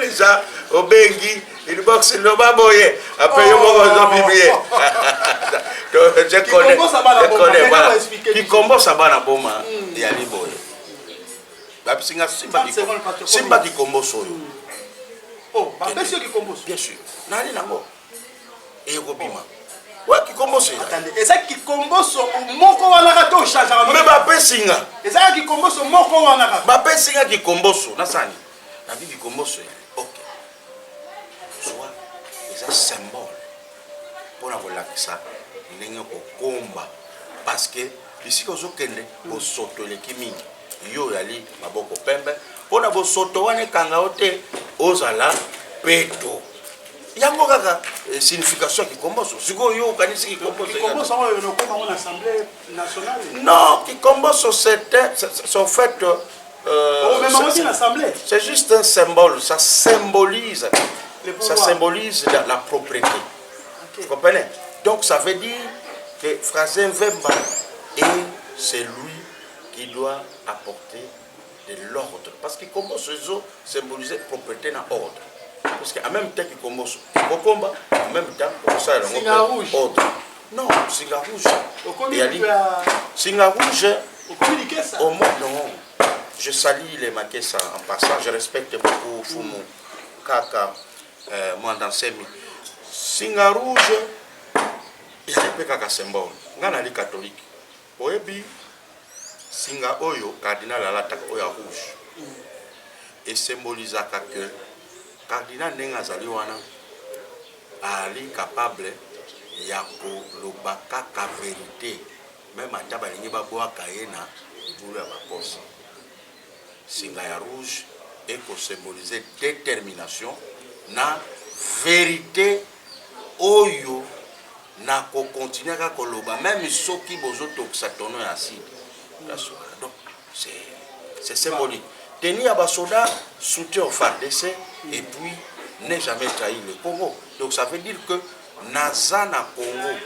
les gens au Bengi, ils boxent le baboye. Après, ils vont publier. Je connais, voilà. Qui commence à Bana Boma, il y a les boys. Simba qui commence. Oh, bien sûr. Nani nango. Et Robima. Ouais, qui commence. Attendez, et ça qui commence moko wana to change. Mais Mbappé singa. Et ça qui commence moko wana. Mbappé singa qui commence. Nasani. La vie qui commence. OK. Soit c'est un symbole pour avoir ça. Ndenge ko komba parce que ici ko zokende bo soto le kimi yo yali maboko pembe pona bo soto wane kanga ote ozala peto. Yango kaka signification qui commence. Siko yo kanisi qui commence. Qui commence en assemblée nationale. Non, qui commence c'est en fait c'est juste un symbole, ça symbolise la propriété. Okay. Vous comprenez? Donc ça veut dire que Frazien Vemba c'est lui qui doit apporter de l'ordre. Parce qu'il commence à symboliser la propriété dans l'ordre. Parce qu'en même temps qu'il commence au combat, en même temps, ça il y a ordre. Non, Singa rouge. Singa rouge. Au monde, non. je salue les Makessa en passant. Je respecte beaucoup Fumu, Kaka, moi dans Semi. Singa rouge, il y a des Kaka symbole. Ngana les catholiques. Oebi, Singa Oyo, cardinal à l'attaque Oya rouge. Et symbolise que cardinal Nengazaliwana ali capable ya kolobaka ka vérité. Même à Tabalingi Baboa Kayena, il voulait ma poste. Singa ya rouge et pour symboliser détermination, na vérité, oyo, na ko continuer à koloba, même ceux qui bozo toxatono et acide. Donc, c'est symbolique. Tenir à Basoda, soutien au FARDC, et puis ne jamais trahir le Congo. Donc ça veut dire que Naza na Congo,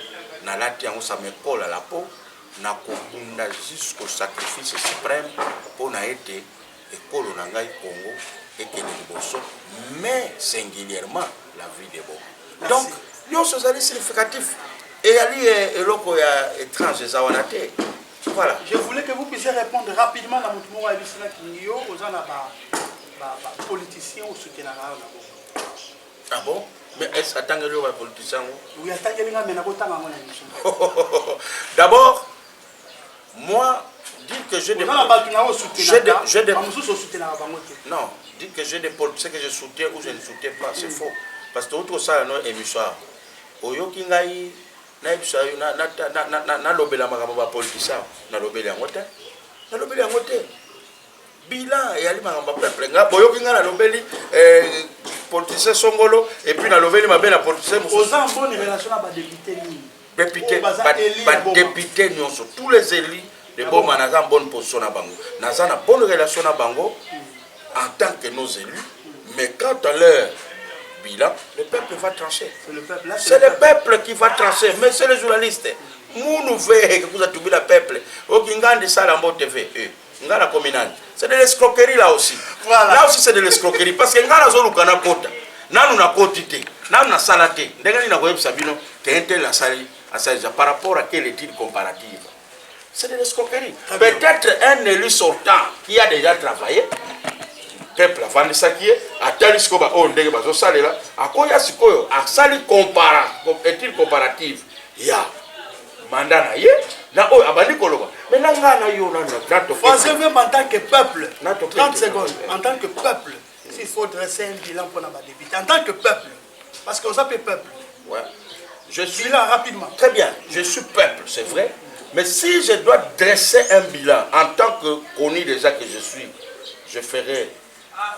na lati yango ça me colle à la peau, na kokunda jusqu'au sacrifice suprême pour na été école nangai Congo et que les bosso, mais singulièrement la vie des bons. Donc, nous sommes significatifs et ali est loko ya étrange zawanate. Voilà. Je voulais que vous puissiez répondre rapidement à mon tour à Ebisina Kinyo, aux gens politiciens ou soutiennent. Ah bon? Mais est-ce que les politiciens? Oui, d'abord, moi, dire que j'ai des... Non, dire que j'ai des politiciens que je soutiens ou je ne soutiens pas, c'est faux. Parce que tout ça, non, émission. Oyo kingai na émission na lobela makamba politicien, na lobela ngote. Na lobela ngote. Bilan et ali makamba peuple. Nga boyo kinga na lobeli politicien Songolo et puis na lobeli mabela politicien. Aux en bonne relation à député ni. Député nyonso, tous les élus de Boma naza en bonne position na bango. Naza na bonne relation na bango en tant que nos élus, mais quant à leur bilan, le peuple va trancher. C'est le peuple qui va trancher, mais c'est les journalistes. Nous veillons que vous avez tout le peuple. Au Kingan de Salambo TV, Ngana communal. C'est de l'escroquerie là aussi. Voilà. Là aussi c'est de l'escroquerie parce que Ngana Zolu Kana Kota. Nanu na quantité, nanu na salate. Ndengani na web Sabino, t'es la sali, par rapport à quelle étude comparative. C'est de l'escroquerie. Peut-être un élu sortant qui a déjà travaillé. Peuple a vendu ça qui est à Taliscoba, on dit que ça là, à quoi ya sikoyo, à sali étude comparative, ya mandat na ye, na o abandi koloba. Mais là na yo na to. Même en tant que peuple, 30 secondes, en tant que peuple, s'il faut dresser un bilan pour la député, en tant que peuple, parce qu'on s'appelle peuple. Ouais. Je suis là rapidement. Très bien, je suis peuple, c'est vrai. Mais si je dois dresser un bilan en tant que connu déjà que je suis, je ferai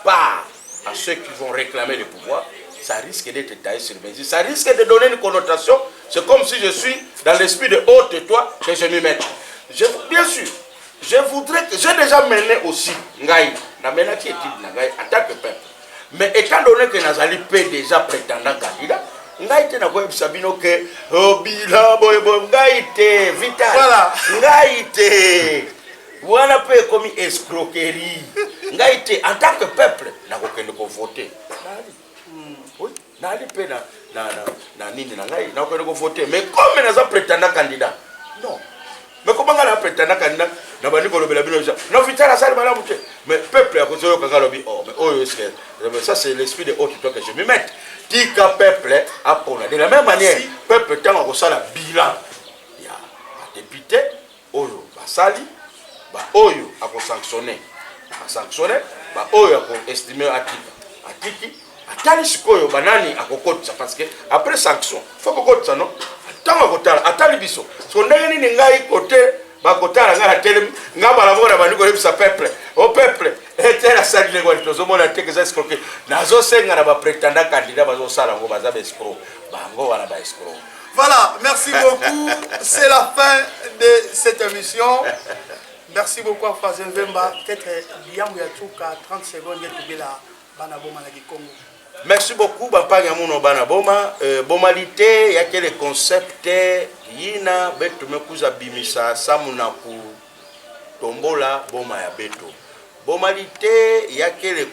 part à ceux qui vont réclamer le pouvoir, ça risque d'être taillé sur mesure. Ça risque de donner une connotation. C'est comme si je suis dans l'esprit de haute et toi, que je m'y mette. Bien sûr, je voudrais que... J'ai déjà mené aussi, Ngaï, en tant que peuple. Mais étant donné que Nazali peut déjà prétendant candidat, Ngaï na kwa Sabino que bilan Ngaï vital. Voilà. Ngaï voilà peu comme escroquerie. Ngaï en tant que peuple, n'a aucun de voter. Oui, n'a pas na nini na Ngaï, n'a aucun de voter. Mais comme nous avons prétendant candidat, non. Mais comment on a prétendant candidat? N'a pas dit qu'on le belabino. Non vital à ça madame. Mais peuple a cause de Kangalobi. Oh mais oh ça c'est l'esprit de haute toi que je me mette. Tika peuple a pour de la même manière peuple tant on ça la bilan il y a député oyo basali ba oyo a sanctionner ba oyo a estimer atiki atali sikoyo banani a kokotsa parce que après sanction faut kokotsa non tant kokotala atali biso so ndenge ni ngai côté ba kotala ngala tele ngaba la mona baniko lebisa peuple au peuple était la salle de quoi tozo mona teke za escroquer nazo senga na ba prétendant candidat bazo sala ngo baza ba escroc bango wana ba escroc. Voilà, merci beaucoup. C'est la fin de cette émission. Merci beaucoup à Fazen Vemba. Peut-être bien vous a 30 secondes de trouver la Banaboma na Congo. Merci beaucoup Bapa Yamuno Banaboma. Bomalité, il y a quel concept yina betu mekuza bimisa samuna ku tombola boma ya beto. Bomalité, il y a quel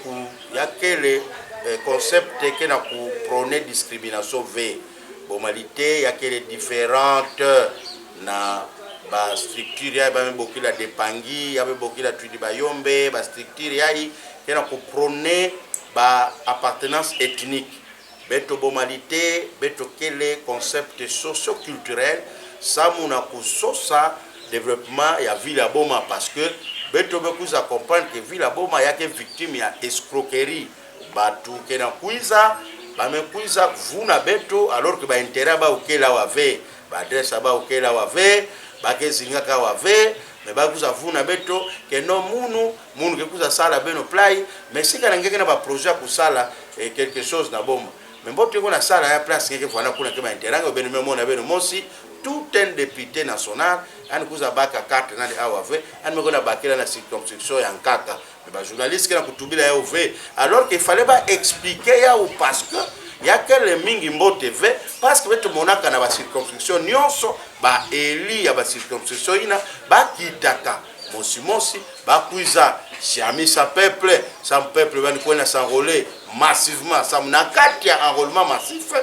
concept qui na ku prôner discrimination v. Bomalité, il y a quelle différentes na ba structure ya ba boki la depangi ya boki la tudi ba yombe ba structure ya yi kena ko prôner ba appartenance ethnique beto bomalité beto kele concept socio-culturel ça muna kusosa développement ya ville ya boma parce que beto bekuza comprendre que ville ya boma yake victime ya escroquerie batu kena kuiza ba mekuiza vuna beto alors que ba intérêt ba okela wave ba adresse ba okela wave bake zingaka wave me bakuza vuna beto ke no munu ke kuza sala beno play mais sika na ngeke na ba projet ku sala quelque chose na bomba mais mbote ko na sala ya place ngeke vana kuna ke ba interanga beno memo na beno mosi tout un député national an kuza baka carte na de awave an me ko na bakela na circonscription ya nkaka mais ba journaliste ke na kutubila ya ove alors qu'il fallait ba expliquer ya ou parce que ya kele mingi mbote ve parce que beto monaka na ba circonscription nyonso ba eli ya ba circonscription ina ba kitaka mosi ba kuiza siamisa peuple sans peuple bani kwena s'enrôler massivement ça na kati ya enrôlement massif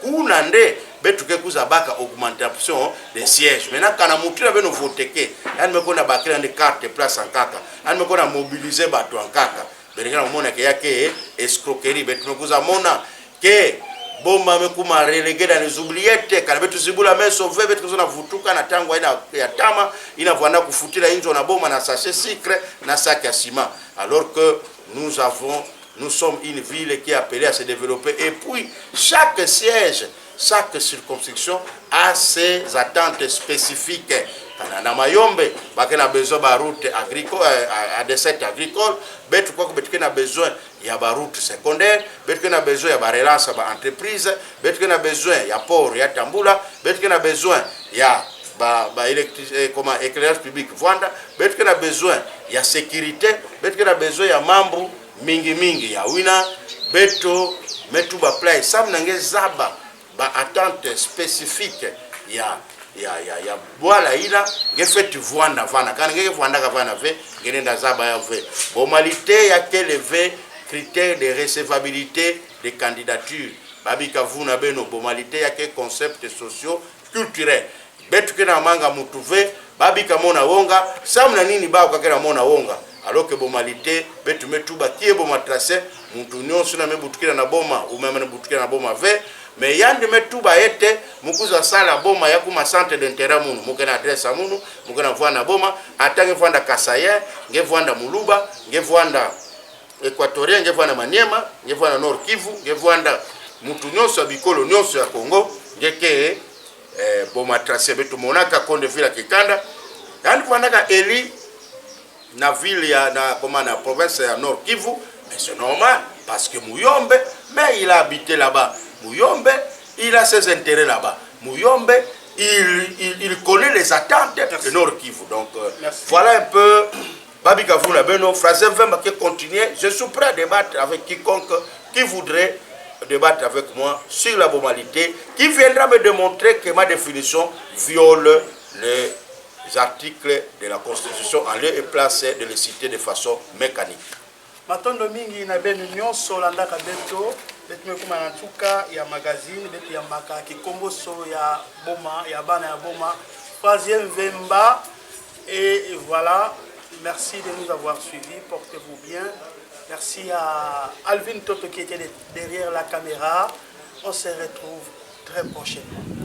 kuna nde betu ke kuza baka augmentation des sièges maintenant kana mutu na beno voteke yani meko na bakela de carte place en kaka yani meko na mobiliser bato en kaka benga mona ke yake escroquerie betu mekuza mona que bomba mekuma relégué dans les oubliettes kana betu zibula mais sauver betu zona vutuka na tango ina ya tama ina vanda kufutila injo na bomba na sachet sucre na sac à ciment alors que nous sommes une ville qui est appelée à se développer et puis chaque siège chaque circonscription a ses attentes spécifiques. Na Mayombe bakena besoin ba route agricole à des sites agricoles betu kwa betu a besoin ya ba route secondaire betu a besoin ya ba relance ba entreprise betu a besoin ya port ya Tambula betu a besoin ya ba comment éclairage public Vwanda betu a besoin ya sécurité betu a besoin ya mambo mingi ya wina betu metu ba play sam nange zaba ba attente spécifique ya boala ila ngefeti Vwanda vana kana ngeke Vwanda ka vana ve ngenenda zaba ya ve bomalité ya kelevé critères de recevabilité des candidatures babika vuna beno bomalité ya ke concept socio culturel betu kena manga mutuve babika mona wonga samna nini ba kwa kena mona wonga alors que bomalité betu metuba kie boma tracé muntu nyonso na mebutukira na boma umema na butukira na boma ve mais yande metuba ete mukuza sala boma ya kuma centre d'intérêt munu mukena adresse munu mukena Vwanda boma atange Vwanda Kasaye nge Vwanda Muluba nge Vwanda Equatorien nge Vwanda Maniema nge Vwanda Nord Kivu nge Vwanda mutu nyonso ya bikolo nyonso ya Congo ngeke boma tracé betu monaka konde vila kikanda yani Vwanda ka eli na ville ya na comment na province ya Nord Kivu mais c'est normal parce que Muyombe mais il a habité là-bas Muyombe, il a ses intérêts là-bas. Muyombe, il connaît les attentes de Nord Kivu. Donc, voilà un peu. Babi Kavuna Beno, phrase 20 qui continue. Je suis prêt à débattre avec quiconque qui voudrait débattre avec moi sur la bomalité, qui viendra me démontrer que ma définition viole les articles de la Constitution en lieu et place de les citer de façon mécanique. Matondo mingi na benu nyonso landaka beto betu mekuma na tuka ya magazine betu ya maka kikombo so ya boma ya bana ya boma troisième Vemba et voilà merci de nous avoir suivis, portez-vous bien, merci à Alvin Toto qui était derrière la caméra, on se retrouve très prochainement.